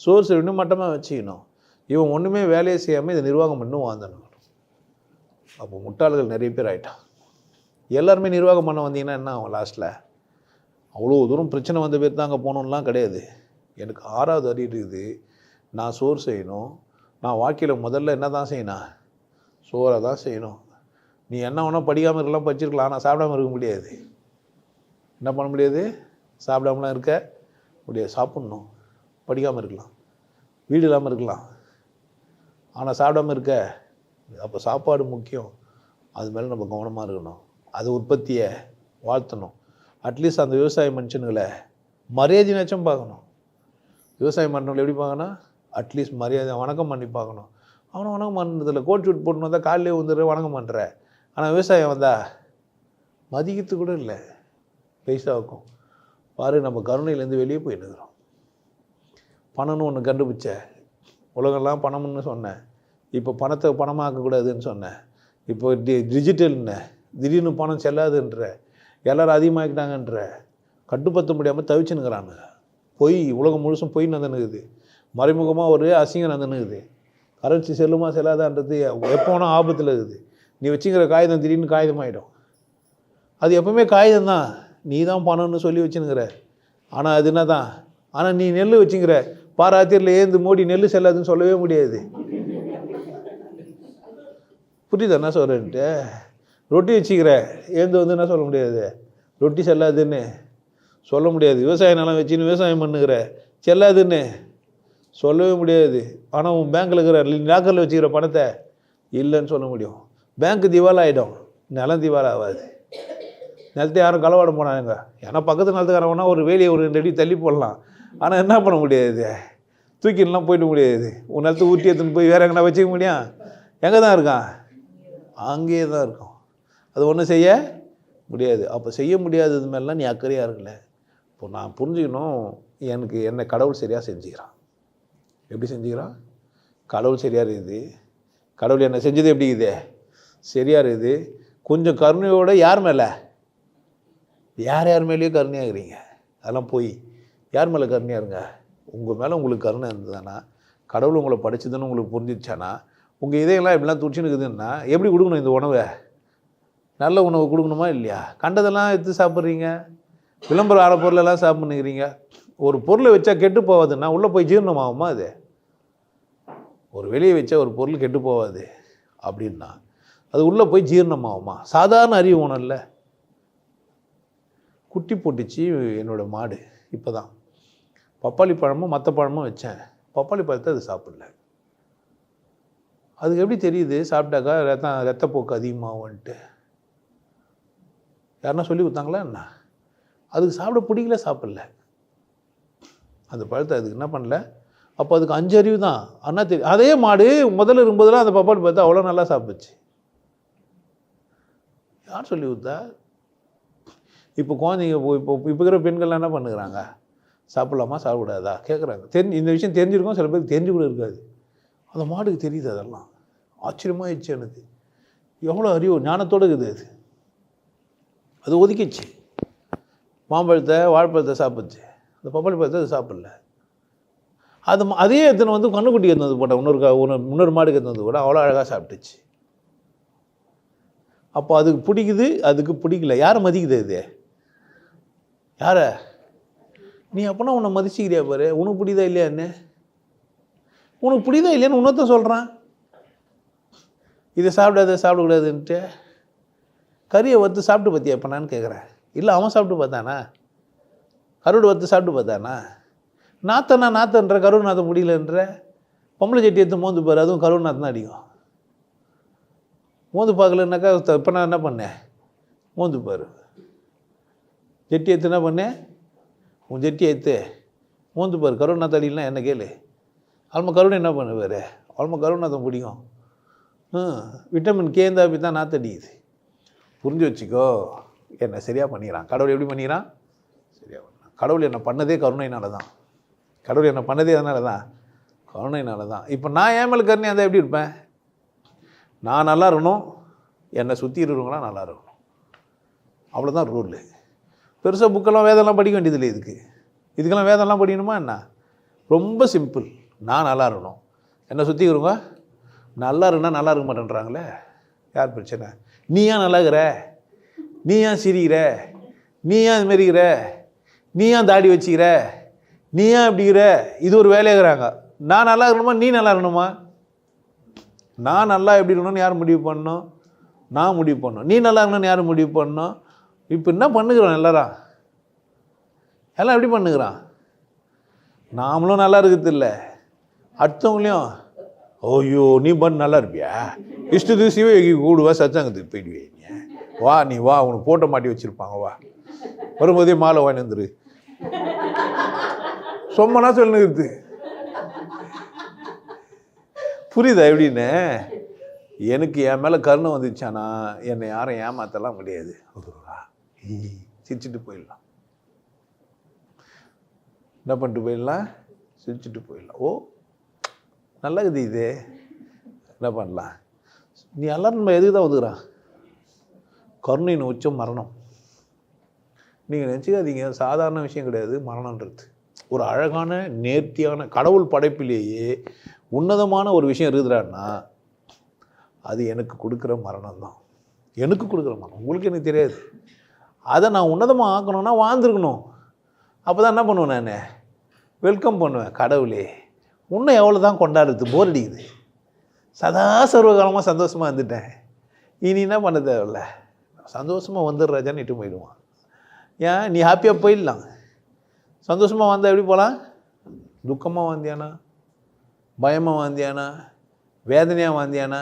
சோறு செய்யணும் மட்டமாக வச்சுக்கணும். இவன் ஒன்றுமே வேலையை செய்யாமல் இதை நிர்வாகம் பண்ணணும் வாழ்ந்தணும். அப்போ முட்டாள்கள் நிறைய பேர் ஆகிட்டான். எல்லாருமே நிர்வாகம் பண்ண வந்தீங்கன்னா என்ன ஆகும் லாஸ்ட்டில்? அவ்வளோ தூரம் பிரச்சனை வந்த பேர் தான் அங்கே போகணுன்னெலாம் கிடையாது. எனக்கு 6வது அறிவு இருக்குது, நான் சோறு செய்யணும், நான் வாழ்க்கையில் முதல்ல என்ன தான் செய்யணும், சோறை தான் செய்யணும். நீ என்ன வேணால் படிக்காமல் இருக்கலாம், படிச்சிருக்கலாம், ஆனால் சாப்பிடாமல் இருக்க முடியாது. என்ன பண்ண முடியாது, சாப்பிடாமலாம் இருக்க முடியாது. சாப்பிட்ணும், படிக்காமல் இருக்கலாம், வீடு இல்லாமல் இருக்கலாம், ஆனால் சாப்பிடாமல் இருக்க. அப்போ சாப்பாடு முக்கியம், அது மேலே நம்ம கவனமாக இருக்கணும். அது உற்பத்தியை வாழ்த்தணும். அட்லீஸ்ட் அந்த விவசாய மனுஷனுங்களை மரியாதையாச்சும் பார்க்கணும். விவசாயம் பண்ணுறவங்களை எப்படி பார்க்கணும், அட்லீஸ்ட் மரியாதை வணக்கம் பண்ணி பார்க்கணும். அவனை வணக்கம் பண்ணுறதில்ல, கோட் ஷூட் போட்டுன்னு வந்தால் காலையிலே வந்துடுற வணக்கம் பண்ணுற. ஆனால் விவசாயம் வந்தால் மதிக்கிறது கூட இல்லை பைசாவுக்கும். பாரு நம்ம கருணையிலேருந்து வெளியே போயின்னுக்கிறோம். பணம்னு ஒன்று கண்டுபிடிச்ச, உலகெல்லாம் பணம்னு சொன்னேன், இப்போ பணத்தை பணமாக்கக்கூடாதுன்னு சொன்னேன், இப்போ டிஜிட்டல்னு திடீர்னு பணம் செல்லாதுன்ற, எல்லோரும் அதிகமாகிட்டாங்கன்ற, கட்டுப்படுத்த முடியாமல் தவிச்சுன்னுக்கிறாங்க. பொய் உலகம் முழுசும் பொய் நடந்துனுக்குது. மறைமுகமாக ஒரு அசிங்கம் நடந்துனுக்குது. கரன்சி செல்லுமா செல்லாதான்றது எப்போ வேணால் ஆபத்தில் இருக்குது. நீ வச்சுக்கிற காகிதம் திடீர்னு காகிதமாகிடும். அது எப்பவுமே காகிதம் தான், நீ தான் பணம்னு சொல்லி வச்சுனுங்கிற. ஆனால் அது என்ன தான், ஆனால் நீ நெல் வச்சுங்கிற, பாராத்திரில் ஏந்து மோடி நெல் செல்லாதுன்னு சொல்லவே முடியாது. புரியுது என்ன சொல்கிறேன்ட்டு? ரொட்டி வச்சுக்கிற, ஏந்து வந்து என்ன சொல்ல முடியாது, ரொட்டி செல்லாதுன்னு சொல்ல முடியாது. விவசாய நிலம் வச்சுன்னு விவசாயம் பண்ணுகிற, செல்லாதுன்னு சொல்லவே முடியாது. ஆனால் உன் பேங்க்கில் இருக்கிற லாக்கரில் வச்சுக்கிற பணத்தை இல்லைன்னு சொல்ல முடியும். பேங்க்கு திவால் ஆகிடும், நிலம் திவால் ஆகாது. நிலத்தை யாரும் களவாட போனாங்க, ஏன்னா பக்கத்து நிலத்துக்காரவனா ஒரு வேலையை ஒரு 2 அடி தள்ளி போடலாம். ஆனால் என்ன பண்ண முடியாது, தூக்கிடலாம் போயிட முடியாது. உன் நிலத்தை ஊட்டி எடுத்துன்னு போய் வேறு எங்கன்னா வச்சுக்க முடியும்? எங்கே தான் இருக்கான்? அங்கேயே தான் இருக்கும். அது ஒன்றும் செய்ய முடியாது. அப்போ செய்ய முடியாதது மேலாம் நீ அக்கறையாக இருக்கல. இப்போ நான் புரிஞ்சுக்கணும், என்னை கடவுள் சரியாக செஞ்சுக்கிறான். எப்படி செஞ்சுக்கிறான்? கடவுள் சரியாக இருக்குது. கடவுள் என்னை செஞ்சது எப்படி இருக்குது? சரியாக இருக்குது. கொஞ்சம் கருணையோடு யார் மேலே? யார் மேலேயும் கருணையாக இருக்கிறீங்க, அதெல்லாம் போய் யார் மேலே கருணையாக இருங்க. உங்கள் மேலே உங்களுக்கு கருணை இருந்ததுன்னா, கடவுள் உங்களை படிச்சதுன்னு உங்களுக்கு புரிஞ்சிச்சானா, உங்கள் இதையெல்லாம் எப்படிலாம் துடிச்சுன்னு இருக்குதுன்னா, எப்படி கொடுக்கணும் இந்த உணவை? நல்ல உணவு கொடுக்கணுமா இல்லையா? கண்டதெல்லாம் எடுத்து சாப்பிட்றீங்க, விளம்பரம் ஆற பொருளெல்லாம் சாப்பிட்ணுக்கிறீங்க. ஒரு பொருளை வச்சா கெட்டு போகாதுன்னா உள்ளே போய் ஜீரணமாகுமா? அது ஒரு வெளியே வச்சா ஒரு பொருள் கெட்டு போகாது அப்படின்னா அது உள்ளே போய் ஜீரணமாகுமா? சாதாரண அறிவு ஒன்றும் இல்லை. குட்டி போட்டுச்சு என்னோடய மாடு. இப்போ தான் பப்பாளி பழமும் மற்ற பழமும் வச்சேன். பப்பாளி பழத்தை அது சாப்பிடல. அதுக்கு எப்படி தெரியுது சாப்பிட்டாக்கா ரத்தப்போக்கு அதிகமாகும்ன்ட்டு? யாருன்னா சொல்லி கொடுத்தாங்களா என்ன? அதுக்கு சாப்பிட பிடிக்கல, சாப்பிடல. அந்த பழத்தை அதுக்கு என்ன பண்ணல. அப்போ அதுக்கு 5 அறிவு தான். ஆனால் தெரியும். அதே மாடு முதல்ல இருக்கும்போதெல்லாம் அந்த பப்பாளி பழத்தை அவ்வளோ நல்லா சாப்பிடுச்சு. யார் சொல்லி கொடுத்தா? இப்போ குழந்தைங்க இப்போ இருக்கிற பெண்கள்லாம் என்ன பண்ணுறாங்க, சாப்பிட்லாமா சாப்பிடாதா கேட்குறாங்க. இந்த விஷயம் தெரிஞ்சிருக்கோம், சில பேருக்கு தெரிஞ்சு கூட இருக்காது. அந்த மாடுக்கு தெரியுது. அதெல்லாம் ஆச்சரியமாகிடுச்சு எனக்கு. எவ்வளோ அறிவு ஞானத்தோடு இருக்குது அது. அது ஒதுக்கிச்சு. மாம்பழத்தை வாழைப்பழத்தை சாப்பிடுச்சு, அந்த பப்பாளி பழத்தை அது சாப்பிடல. அதே எடுத்துன்னு வந்து கண்ணுக்குட்டி எடுத்து போட்டேன். இன்னொரு மாடுக்கு எடுத்து வந்து கூட அவ்வளோ அழகாக சாப்பிட்டுச்சு. அப்போ அதுக்கு பிடிக்குது, அதுக்கு பிடிக்கல. யாரை மதிக்குது இது? யாரை? நீ அப்போனா உன்னை மதிச்சிக்கிறியா பாரு. உனக்கு பிடிதா இல்லையா? என்ன உனக்கு பிடிதா இல்லையான்னு இன்னொருத்தன் சொல்கிறான். இதை சாப்பிடக்கூடாதுன்ட்டு கறியை வறுத்து சாப்பிட்டு பார்த்தியா இப்போ நான் கேட்குறேன். இல்லை அவன் சாப்பிட்டு பார்த்தானா? கருடு வறுத்து சாப்பிட்டு பார்த்தானா? நாத்தன்ற கருடு நாத்தம் முடியலன்ற பொம்பளை சட்டி எடுத்து மோந்து பாரு, அதுவும் கருடு நாத்தம் தான் அடிக்கும். மோந்து பார்க்கலன்னாக்கா இப்போ நான் என்ன பண்ணேன்? மோந்து பாரு. ஜெட்டி எடுத்து என்ன பண்ணேன்? உன் ஜெட்டி எடுத்து மோந்து பாரு, கருடு நாத்தம் அடிக்கலாம் என்ன கேளு. ஆல்மா கருடு என்ன பண்ணுவார்? ஆல்மா கருடு நாத்தம் பிடிக்கும். விட்டமின் கே இருந்தால் அப்படி தான் நாத்தடிக்குது. புரிஞ்சு வச்சுக்கோ. என்னை சரியாக பண்ணிக்கிறான் கடவுள். எப்படி பண்ணிக்கிறான்? சரியாக பண்ணான். கடவுள் என்னை பண்ணதே கருணையினால தான். கடவுள் என்னை பண்ணதே அதனால தான், கருணையினால தான். இப்போ நான் ஏன் மேலே கருணையாக இருந்தால் எப்படி இருப்பேன்? நான் நல்லா இருக்கணும், என்னை சுற்றி இருக்கிறவங்களாம் நல்லா இருக்கணும். அவ்வளோதான் ரூலு. பெருசாக புக்கெல்லாம் வேதம்லாம் படிக்க வேண்டியதில்லை. இதுக்கெல்லாம் வேதம்லாம் படிக்கணுமா என்ன? ரொம்ப சிம்பிள். நான் நல்லா இருக்கணும், என்னை சுற்றி இருக்கிறவங்க நல்லா இருக்குன்னா நல்லா இருக்க மாட்டேன்றாங்களே. யார் பிரச்சனை? நீ ஏன் நல்லா இருக்கிற? நீ ஏன் சிரிக்கிற? நீ ஏன் இதுமாரிக்கிற? நீ ஏன் தாடி வச்சுக்கிற? நீ ஏன் இப்படிக்கிற? இது ஒரு வேலையாகிறாங்க. நான் நல்லா இருக்கணுமா நீ நல்லா இருக்கணுமா? நான் நல்லா எப்படி இருக்கணும்னு யார் முடிவு பண்ணணும்? நான் முடிவு பண்ணணும். நீ நல்லா இருக்கணும்னு யார் முடிவு பண்ணணும்? இப்போ என்ன பண்ணுகிறோம் எல்லாம் எப்படி பண்ணுகிறான்? நாமளும் நல்லா இருக்கிறது இல்லை, அடுத்தவங்களையும் ஐயோ நீ பண்ணு நல்லா இருப்பியா, இஷ்டத்துக்கு சிவயோகி கூடுவா, சச்சாங்கத்துக்கு போயிடுவீங்க, வா நீ வா, உனக்கு போட்டோ மாட்டி வச்சுருப்பாங்க, வா வரும்போதே மாலை வாங்கி வந்துரு, சொம்மனா சொல்லுங்கிறது. புரியுதா எப்படின்னு? எனக்கு என் மேலே கருணை வந்துச்சானா என்னை யாரும் ஏமாற்றலாம் முடியாது. சிரிச்சுட்டு போயிடலாம். என்ன பண்ணிட்டு போயிடலாம்? சிரிச்சுட்டு போயிடலாம். ஓ நல்லது இது, என்ன பண்ணலாம்? நீ எல்லாரும் நம்ம எதுக்கு தான் ஒதுக்குறான்? கருணையின் உச்சம் மரணம். நீங்கள் நினச்சிக்காதீங்க, சாதாரண விஷயம் கிடையாது மரணன்றது. ஒரு அழகான நேர்த்தியான கடவுள் படைப்பிலேயே உன்னதமான ஒரு விஷயம் இருக்குதுறான்னா அது எனக்கு கொடுக்குற மரணம் தான். எனக்கு கொடுக்குற மரணம். உங்களுக்கு எனக்கு தெரியாது. அதை நான் உன்னதமாக ஆக்கணும்னா வாழ்ந்துருக்கணும். அப்போ தான் என்ன பண்ணுவேன்? நான் வெல்கம் பண்ணுவேன். கடவுளே இன்னும் எவ்வளோ தான் கொண்டாடுறது, போர் அடிக்குது, சதா சர்வகாலமாக சந்தோஷமாக இருந்துட்டேன், இனி என்ன பண்ண தேவையில்ல, சந்தோஷமாக வந்துடுறாஜான்னு இட்டு போயிடுவான். ஏன் நீ ஹாப்பியாக போயிடலாம். சந்தோஷமாக வந்தால் எப்படி போகலாம்? துக்கமாக வந்தியானா, பயமாக வந்தியானா, வேதனையாக வந்தியானா,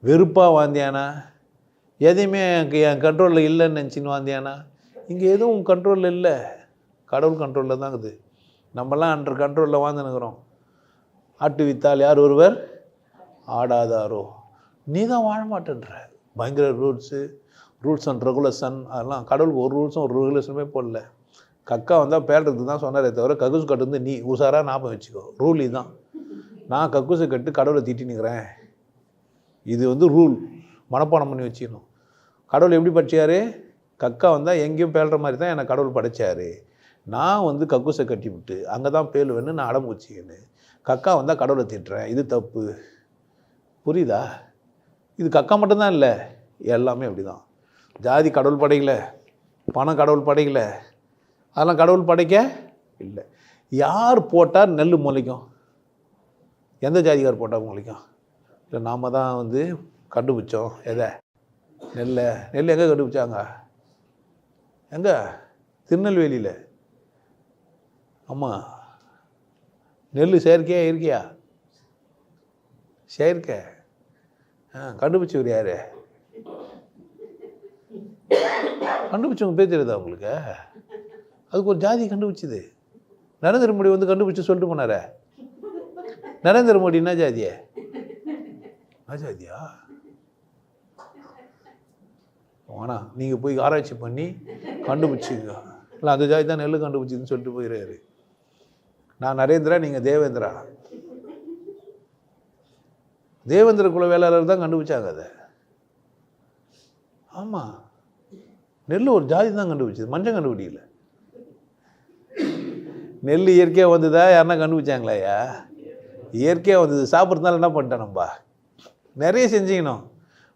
வெறுப்பாக வந்தியானா, எதையுமே என் கண்ட்ரோலில் இல்லைன்னு நினச்சின்னு வந்தியானா, இங்கே எதுவும் கண்ட்ரோலில் இல்லை, கடவுள் கண்ட்ரோலில் தான் இருக்குது. நம்மலாம் அண்டர் கண்ட்ரோலில் வாழ்ந்துனுக்குறோம். ஆட்டு வித்தால் யார் ஒருவர் ஆடாதாரோ, நீ தான் வாழ மாட்டேன்ற. பயங்கர ரூல்ஸ் அண்ட் ரெகுலேஷன், அதெல்லாம் கடவுளுக்கு ஒரு ரூல்ஸும் ஒரு ரெகுலேஷனுமே போடல. கக்கா வந்தால் பேடுறதுக்கு தான் சொன்னாரே தவிர கக்கூசு கட்டு வந்து நீ உசாராக ஞாபகம் வச்சுக்கோ, ரூல் இதுதான். நான் கக்கூசு கட்டு கடவுளை திட்டினுக்கிறேன், இது ரூல், மனப்பாடம் பண்ணி வச்சுக்கணும். கடவுள் எப்படி படித்தார்? கக்கா வந்தால் எங்கேயும் பேழுற மாதிரி தான் என்னை கடவுள் படைச்சார். நான் கக்கூசை கட்டி விட்டு அங்கே தான் பேலுவேன்னு நான் அடம் வச்சுக்கின்னு கக்கா வந்தால் கடவுளை திட்டுறேன், இது தப்பு. புரியுதா? இது கக்கா மட்டும்தான் இல்லை, எல்லாமே அப்படி தான். ஜாதி கடவுள் படைக்கல, பணம் கடவுள் படைக்கல, அதெல்லாம் கடவுள் படைக்க இல்லை. யார் போட்டால் நெல் முளைக்கும்? எந்த ஜாதிக்கார் போட்டால் முளைக்கும்? இல்லை நாம் தான் கண்டுபிடிச்சோம். எதை? நெல் எங்கே கண்டுபிடிச்சாங்க? எங்கே? திருநெல்வேலியில். ஆமாம், நெல் செயற்கையா இருக்கியா? செயற்கை. கண்டுபிடிச்சவர் யார்? கண்டுபிடிச்சவங்க பேர் தெரியுதா உங்களுக்கு? அதுக்கு ஒரு ஜாதி கண்டுபிடிச்சிது. நரேந்திர மோடி கண்டுபிடிச்சி சொல்லிட்டு போனார. நரேந்திர மோடி என்ன ஜாதியா? என்ன ஜாதியா? வேணாம், நீங்கள் போய் ஆராய்ச்சி பண்ணி கண்டுபிடிச்சிங்க. இல்லை அந்த ஜாதி தான் நெல் கண்டுபிடிச்சிதுன்னு சொல்லிட்டு போயிடுறாரு. நான் நரேந்திரா, நீங்கள் தேவேந்திரா. தேவேந்திர குல வேளாளர் தான் கண்டுபிடிச்சாங்க அதை. ஆமாம், நெல் ஒரு ஜாதி தான் கண்டுபிடிச்சது, மஞ்சள் கண்டுபிடிக்கல. நெல் இயற்கையாக வந்ததா? யாருன்னா கண்டுபிடிச்சாங்களாயா? இயற்கையாக வந்தது. சாப்பிட்றதுனால என்ன பண்ணிட்டேன்? நம்ம நிறைய செஞ்சுக்கணும்.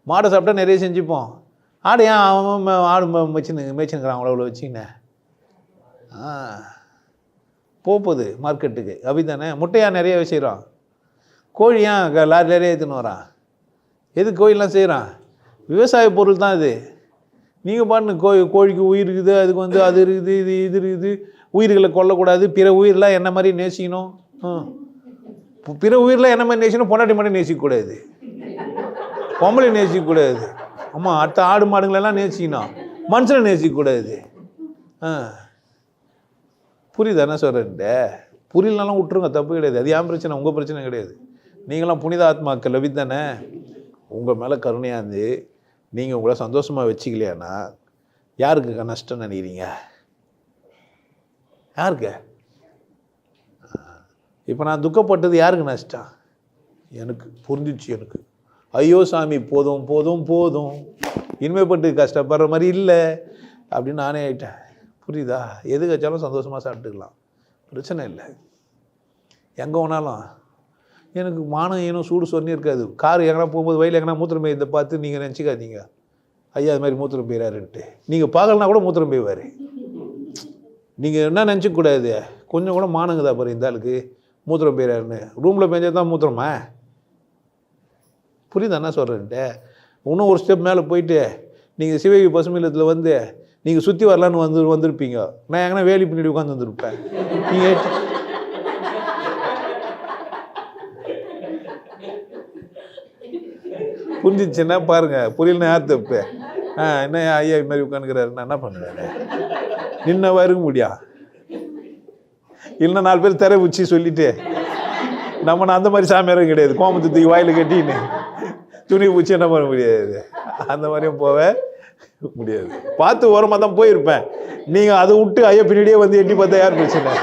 மாடை சாப்பிட்டா நிறைய செஞ்சுப்போம். ஆடு ஏன் அவன் ஆடு மேய்ச்சினுக்கிறான் அவ்வளோ வச்சுக்கினேன்? போகுது மார்க்கெட்டுக்கு, அப்படித்தானே? முட்டையாக நிறைய செய்கிறான். கோழி ஏன் லாரி நிறைய ஏற்றுன்னு வரான்? எது கோழிலாம் செய்கிறான்? விவசாய பொருள் தான் இது. நீங்கள் பாட்டு கோழிக்கு உயிர் இருக்குது, அதுக்கு அது இருக்குது, இது இருக்குது, உயிர்களை கொல்லக்கூடாது, பிற உயிரெலாம் என்ன மாதிரி நேசிக்கணும். பிற உயிரெலாம் என்ன மாதிரி நேசிக்கணும்? பொண்டாட்டி மட்டும் நேசிக்கக்கூடாது, பொம்பளை நேசிக்கக்கூடாது. ஆமாம், அடுத்த ஆடு மாடுங்களெல்லாம் நேசிக்கணும், மனுஷனை நேசிக்கக்கூடாது. புரியுதா என்ன சொல்கிறேன்ட்டு? புரியலனாலும் விட்டுருங்க, தப்பு கிடையாது. அது ஏன் பிரச்சனை? உங்கள் பிரச்சனை கிடையாது. நீங்களாம் புனித ஆத்மாக்கள் லவி தானே. உங்கள் மேலே கருணையாக இருந்து நீங்கள் உங்களை சந்தோஷமாக வச்சுக்கலையானா யாருக்கு நஷ்டம் நினைக்கிறீங்க? யாருக்கு? இப்போ நான் துக்கப்பட்டது யாருக்கு நஷ்டம்? எனக்கு புரிஞ்சிச்சு. எனக்கு ஐயோ சாமி, போதும் போதும் போதும், இனிமேப்பட்டு கஷ்டப்படுற மாதிரி இல்லை அப்படின்னு நானே ஆகிட்டேன். புரியுதா? எது வச்சாலும் சந்தோஷமாக சாப்பிட்டுக்கலாம், பிரச்சனை இல்லை. எங்கே வேணாலும் எனக்கு மானம் ஏனும் சூடு சொன்னி இருக்காது. கார் எங்கன்னா போகும்போது வயலில் எங்கன்னா மூத்திரம் பெய்யதை பார்த்து நீங்கள் நினச்சிக்காதீங்க ஐயா அது மாதிரி மூத்திரம் பெய்கிறாருன்ட்டு. நீங்கள் பார்க்கலனா கூட மூத்திரம் பெய்வார். நீங்கள் என்ன நினச்சிக்கூடாது, கொஞ்சம் கூட மானங்குதா பாரு இந்த ஆளுக்கு மூத்திரம் பெய்கிறாருன்னு. ரூமில் பெஞ்சது தான் மூத்திரமா? புரியுதா என்ன சொல்கிறேன்ட்டு? இன்னும் ஒரு ஸ்டெப் மேலே போயிட்டு நீங்கள் சிவகி பசுமையிலத்தில் நீங்கள் சுற்றி வரலான்னு வந்திருப்பீங்க. நான் எங்கன்னா வேலி பின்னாடி உட்காந்து வந்துருப்பேன். நீங்கள் புரிஞ்சிச்சுன்னா பாருங்கள், புரியலன்னா யார் தப்பு? என்ன ஐயா இது மாதிரி உட்காந்துக்கிறாரு, நான் என்ன பண்ணுறாரு? நின்னவா இருக்க முடியா? இல்லைன்னா 4 பேர் திரை உச்சி சொல்லிட்டு நம்ம அந்த மாதிரி சாமியாரும் கிடையாது. கோமத்துக்கு வாயில் கட்டின்னு துணி பூச்சி என்ன பண்ண முடியாது. அந்த மாதிரியும் போவேன், முடியாது. பார்த்து ஓரமாக தான் போயிருப்பேன். நீங்கள் அதை விட்டு ஐயா பின்னாடியே வந்து எட்டி பார்த்தா யார் பிரச்சனை?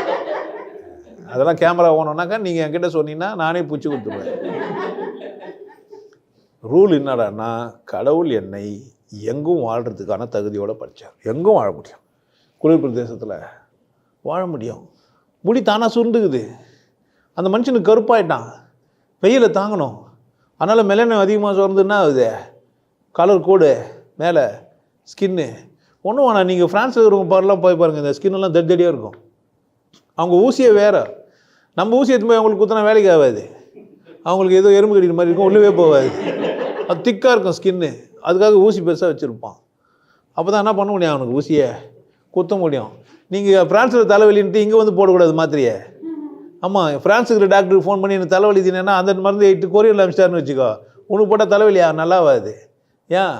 அதெல்லாம் கேமரா ஓனோன்னாக்கா நீங்கள் என்கிட்ட சொன்னீங்கன்னா நானே பிடிச்சி கொடுத்துருவேன். ரூல் என்னடான்னா, கடவுள் என்னை எங்கும் வாழ்கிறதுக்கான தகுதியோடு படித்தார். எங்கும் வாழ முடியும், குளிர் பிரதேசத்தில் வாழ முடியும். முடி தானாக சுருண்டுக்குது. அந்த மனுஷனுக்கு கருப்பாயிட்டான், வெயில தாங்கணும். அதனால் மெலனின் அதிகமாக சுரந்துன்னா ஆகுது, கலர் கோடு மேலே ஸ்கின்னு ஒன்றும் வேணாம். நீங்கள் ஃப்ரான்ஸில் இருக்கிறவங்க பாருலாம் போய் பாருங்கள், இந்த ஸ்கின்னெல்லாம் தடியாக இருக்கும். அவங்க ஊசியே வேறு. நம்ம ஊசி எடுத்து போய் அவங்களுக்கு குத்தினா வேலைக்கு ஆகாது. அவங்களுக்கு ஏதோ எறும்பு கடிக்கிற மாதிரி இருக்கும், உள்ளவே போகாது. அது திக்காக இருக்கும் ஸ்கின்னு. அதுக்காக ஊசி பெருசாக வச்சுருப்பான். அப்போ தான் என்ன பண்ண முடியும், அவனுக்கு ஊசியை குத்த முடியும். நீங்கள் ஃப்ரான்ஸில் தலைவலின்ட்டு இங்கே வந்து போடக்கூடாது மாத்திரையை. ஆமாம், ஃப்ரான்ஸுக்கு டாக்டருக்கு ஃபோன் பண்ணி எனக்கு தலைவலி தினா அந்த மருந்து 8 கொரியரில் அனுப்பிச்சிட்டாருன்னு வச்சுக்கோ, உனக்கு போட்டால் தலைவலியா நல்லாவாது. ஏன்?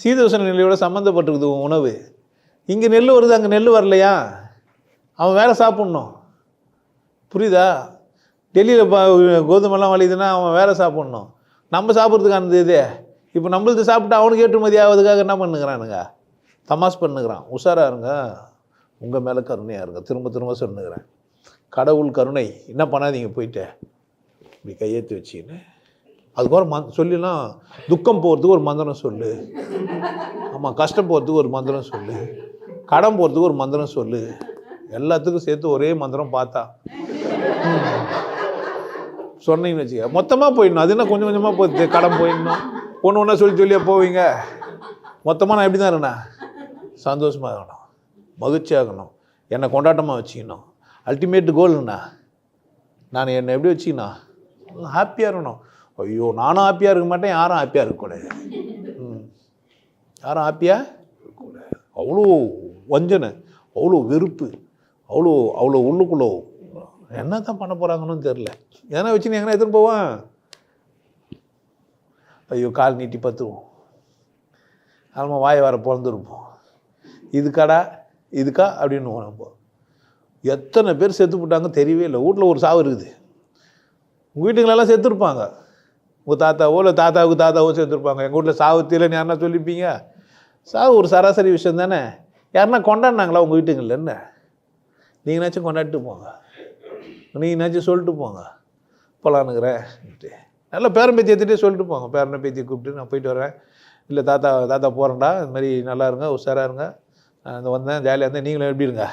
சீதோஷண நிலையோட சம்மந்தப்பட்டிருக்குது உணவு. இங்கே நெல் வருது, அங்கே நெல் வரலையா? அவன் வேறு சாப்பிட்ணும். புரியுதா? டெல்லியில் கோதுமெல்லாம் வலிதுன்னா அவன் வேறு சாப்பிட்ணும். நம்ம சாப்பிட்றதுக்கானது இது. இப்போ நம்மளுக்கு சாப்பிட்டா அவனுக்கு ஏற்றுமதி ஆகுதுக்காக என்ன பண்ணுகிறானுங்க, தமாஸ் பண்ணுகிறான். உஷாராக இருங்க, உங்கள் மேலே கருணையாக இருங்க. திரும்ப திரும்ப சொன்னுக்கிறேன், கடவுள் கருணை. என்ன பண்ணாதீங்க, போயிட்டு இப்படி கையெழுத்து வச்சின்னு அதுக்கு ஒரு சொல்லிலாம், துக்கம் போகிறதுக்கு ஒரு மந்திரம் சொல்லு. ஆமாம், கஷ்டம் போகிறதுக்கு ஒரு மந்திரம் சொல்லு, கடன் போகிறதுக்கு ஒரு மந்திரம் சொல்லு. எல்லாத்துக்கும் சேர்த்து ஒரே மந்திரம் பார்த்தா சொன்னீங்கன்னு வச்சுக்க, மொத்தமாக போயிடணும். அது என்ன கொஞ்சம் கொஞ்சமாக போகுது, கடன் போயிடணும். ஒன்று ஒன்றா சொல்லியே போவீங்க. மொத்தமாக நான் எப்படி தான் இருந்தேன், சந்தோஷமாக இருக்கணும், மகிழ்ச்சியாகணும், என்னை கொண்டாட்டமாக வச்சுக்கணும். அல்டிமேட் கோல்ண்ணா, நான் என்னை எப்படி வச்சுக்கணும், ஹாப்பியாக இருக்கணும். ஐயோ, நானும் ஹாப்பியாக இருக்க மாட்டேன், யாரும் ஹாப்பியாக இருக்கக்கூடாது. யாரும் ஹாப்பியாக இருக்கக்கூடாது. அவ்வளோ வஞ்சனை, அவ்வளோ வெறுப்பு, அவ்வளோ உள்ளுக்குள்ளோ என்ன தான் பண்ண போகிறாங்கன்னு தெரில. எதனா வச்சுன்னு எங்கன்னா எடுத்துன்னு போவான். ஐயோ, கால் நீட்டி பத்துருவோம், ஆமாம் வாயை வர பிறந்துருப்போம். இதுக்கா அப்படின்னு நம்ம எத்தனை பேர் செத்து போட்டாங்க தெரியவே இல்லை. வீட்டில் ஒரு சாவு இருக்குது, உங்கள் வீட்டுங்களெல்லாம் செத்துருப்பாங்க. உங்கள் தாத்தாவோ இல்லை தாத்தாவோ செத்துருப்பாங்க. எங்கள் வீட்டில் சாவு தெரியலன்னு யாருன்னா சொல்லிப்பீங்க? சாவு ஒரு சராசரி விஷயம் தானே. யாருன்னா கொண்டாடினாங்களா உங்கள் வீட்டுங்களில்? என்ன நீங்களாச்சும் கொண்டாடிட்டு போங்க, நீங்களாச்சும் சொல்லிட்டு போங்க, போகலான்னுக்கிறேன். நல்லா பேரன் பேத்தி எடுத்துகிட்டே சொல்லிட்டு போங்க. பேரனை பேத்தி கூப்பிட்டு நான் போயிட்டு வரேன், இல்லை தாத்தா போகிறேன்டா, இது மாதிரி நல்லா இருங்க, உஷாராக இருங்க, நான் வந்தேன், ஜாலியாக இருந்தேன், நீங்களும் எப்படி இருங்க,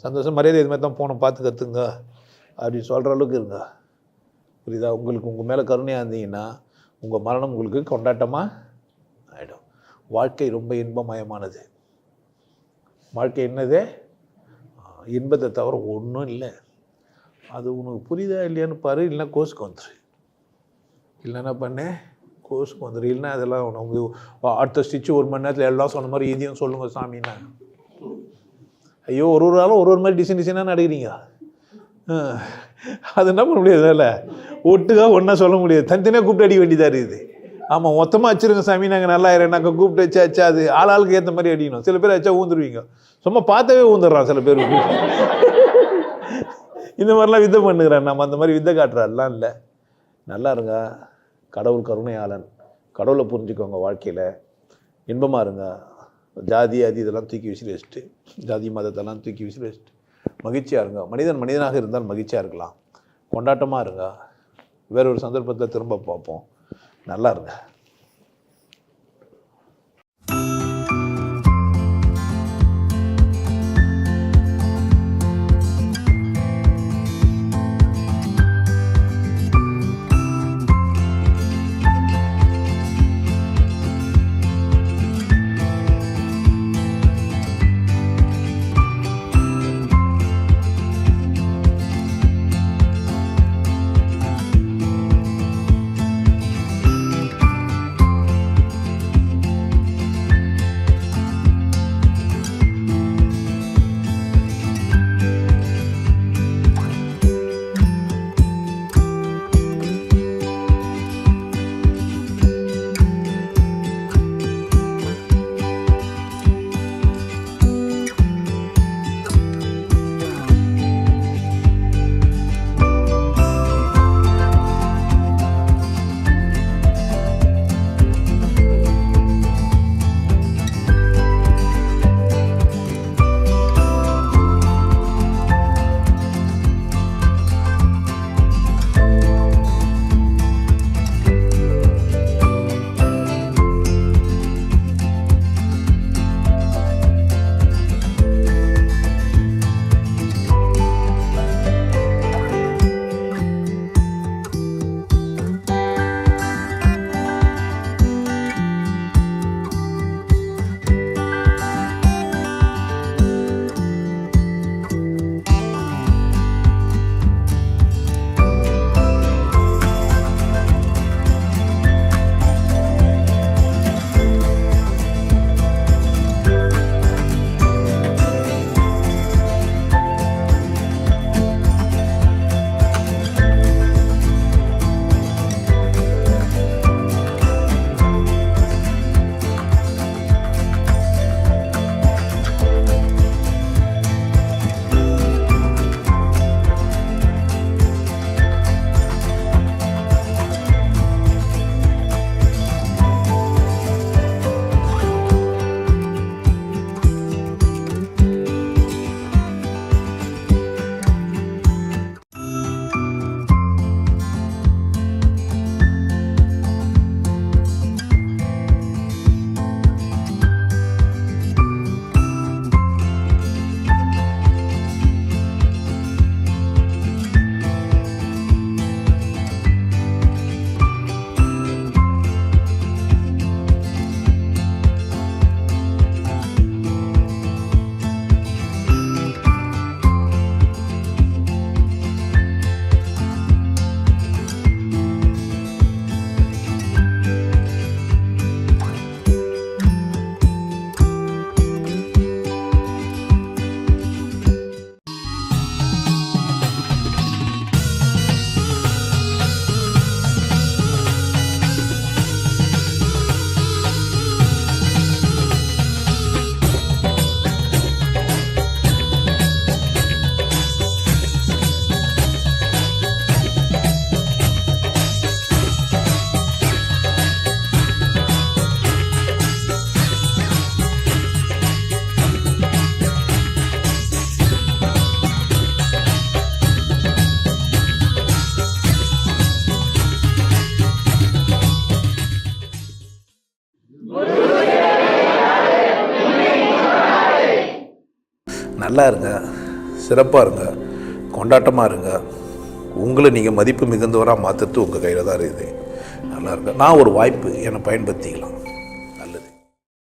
சந்தோஷம், மரியாதை இது மாதிரி தான் போகணும், பார்த்து கற்றுங்க அப்படின்னு சொல்கிற அளவுக்கு இருங்க. புரியுதா? உங்களுக்கு உங்கள் மேலே கருணையாக இருந்தீங்கன்னா உங்கள் மரணம் உங்களுக்கு கொண்டாட்டமாக ஆகிடும். வாழ்க்கை ரொம்ப இன்பமயமானது. வாழ்க்கை என்னது? இன்பத்தை தவிர ஒன்றும் இல்லை. அது உனக்கு புரியுதா இல்லையான்னு பாரு, இல்லைன்னா கோர்ஸுக்கு வந்துரு. இல்லைன்னா பண்ணேன் கோர்ஸுக்கு வந்துரு. இல்லைன்னா அதெல்லாம் உனக்கு அடுத்த ஸ்டிச்சு 1 மணி நேரத்தில் எல்லாம் சொன்ன மாதிரி இதையும் சொல்லுங்கள் சாமின்னா. ஐயோ, ஒரு ஆளும் ஒரு மாதிரி டிசைனாக நடிக்கிறீங்க. அது என்ன பண்ண முடியாது, இல்லை ஒட்டுக்காக ஒன்றா சொல்ல முடியாது, தனித்தனியாக கூப்பிட்டு அடிக்க வேண்டியதாக இருக்குது. ஆமாம், மொத்தமாக வச்சுருங்க சாமி, நாங்கள் நல்லா நாங்கள் கூப்பிட்டு வச்சா அது ஆளுக்கு ஏற்ற மாதிரி அடிக்கணும். சில பேர் வச்சா ஊந்துருவீங்க, சும்மா பார்த்தாவே ஊந்துடுறான் சில பேர். இந்த மாதிரிலாம் வித்தை பண்ணுகிறேன். நம்ம அந்த மாதிரி வித்தை காட்டுறாலாம் இல்லை. நல்லா இருங்க, கடவுள் கருணையாளன். கடவுளை புரிஞ்சுக்கோங்க, வாழ்க்கையில் இன்பமாக இருங்க. ஜாதி இதெல்லாம் தூக்கி விசிறி வச்சுட்டு, ஜாதி மதத்தெல்லாம் தூக்கி விசிறி வச்சுட்டு மகிழ்ச்சியாக இருங்க. மனிதனாக இருந்தால் மகிழ்ச்சியாக இருக்கலாம், கொண்டாட்டமாக இருங்க. வேறொரு சந்தர்ப்பத்தில் திரும்ப பார்ப்போம். நல்லா இருங்க. நல்லா இருங்க, சிறப்பாக இருங்க, கொண்டாட்டமாக இருங்க. உங்களை நீங்கள் மதிப்பு மிகுந்தவராக மாற்றுறது உங்கள் கையில் தான் இருக்குது. நல்லா இருங்க. நான் ஒரு வாய்ப்பு என்னை பயன்படுத்திக்கலாம்.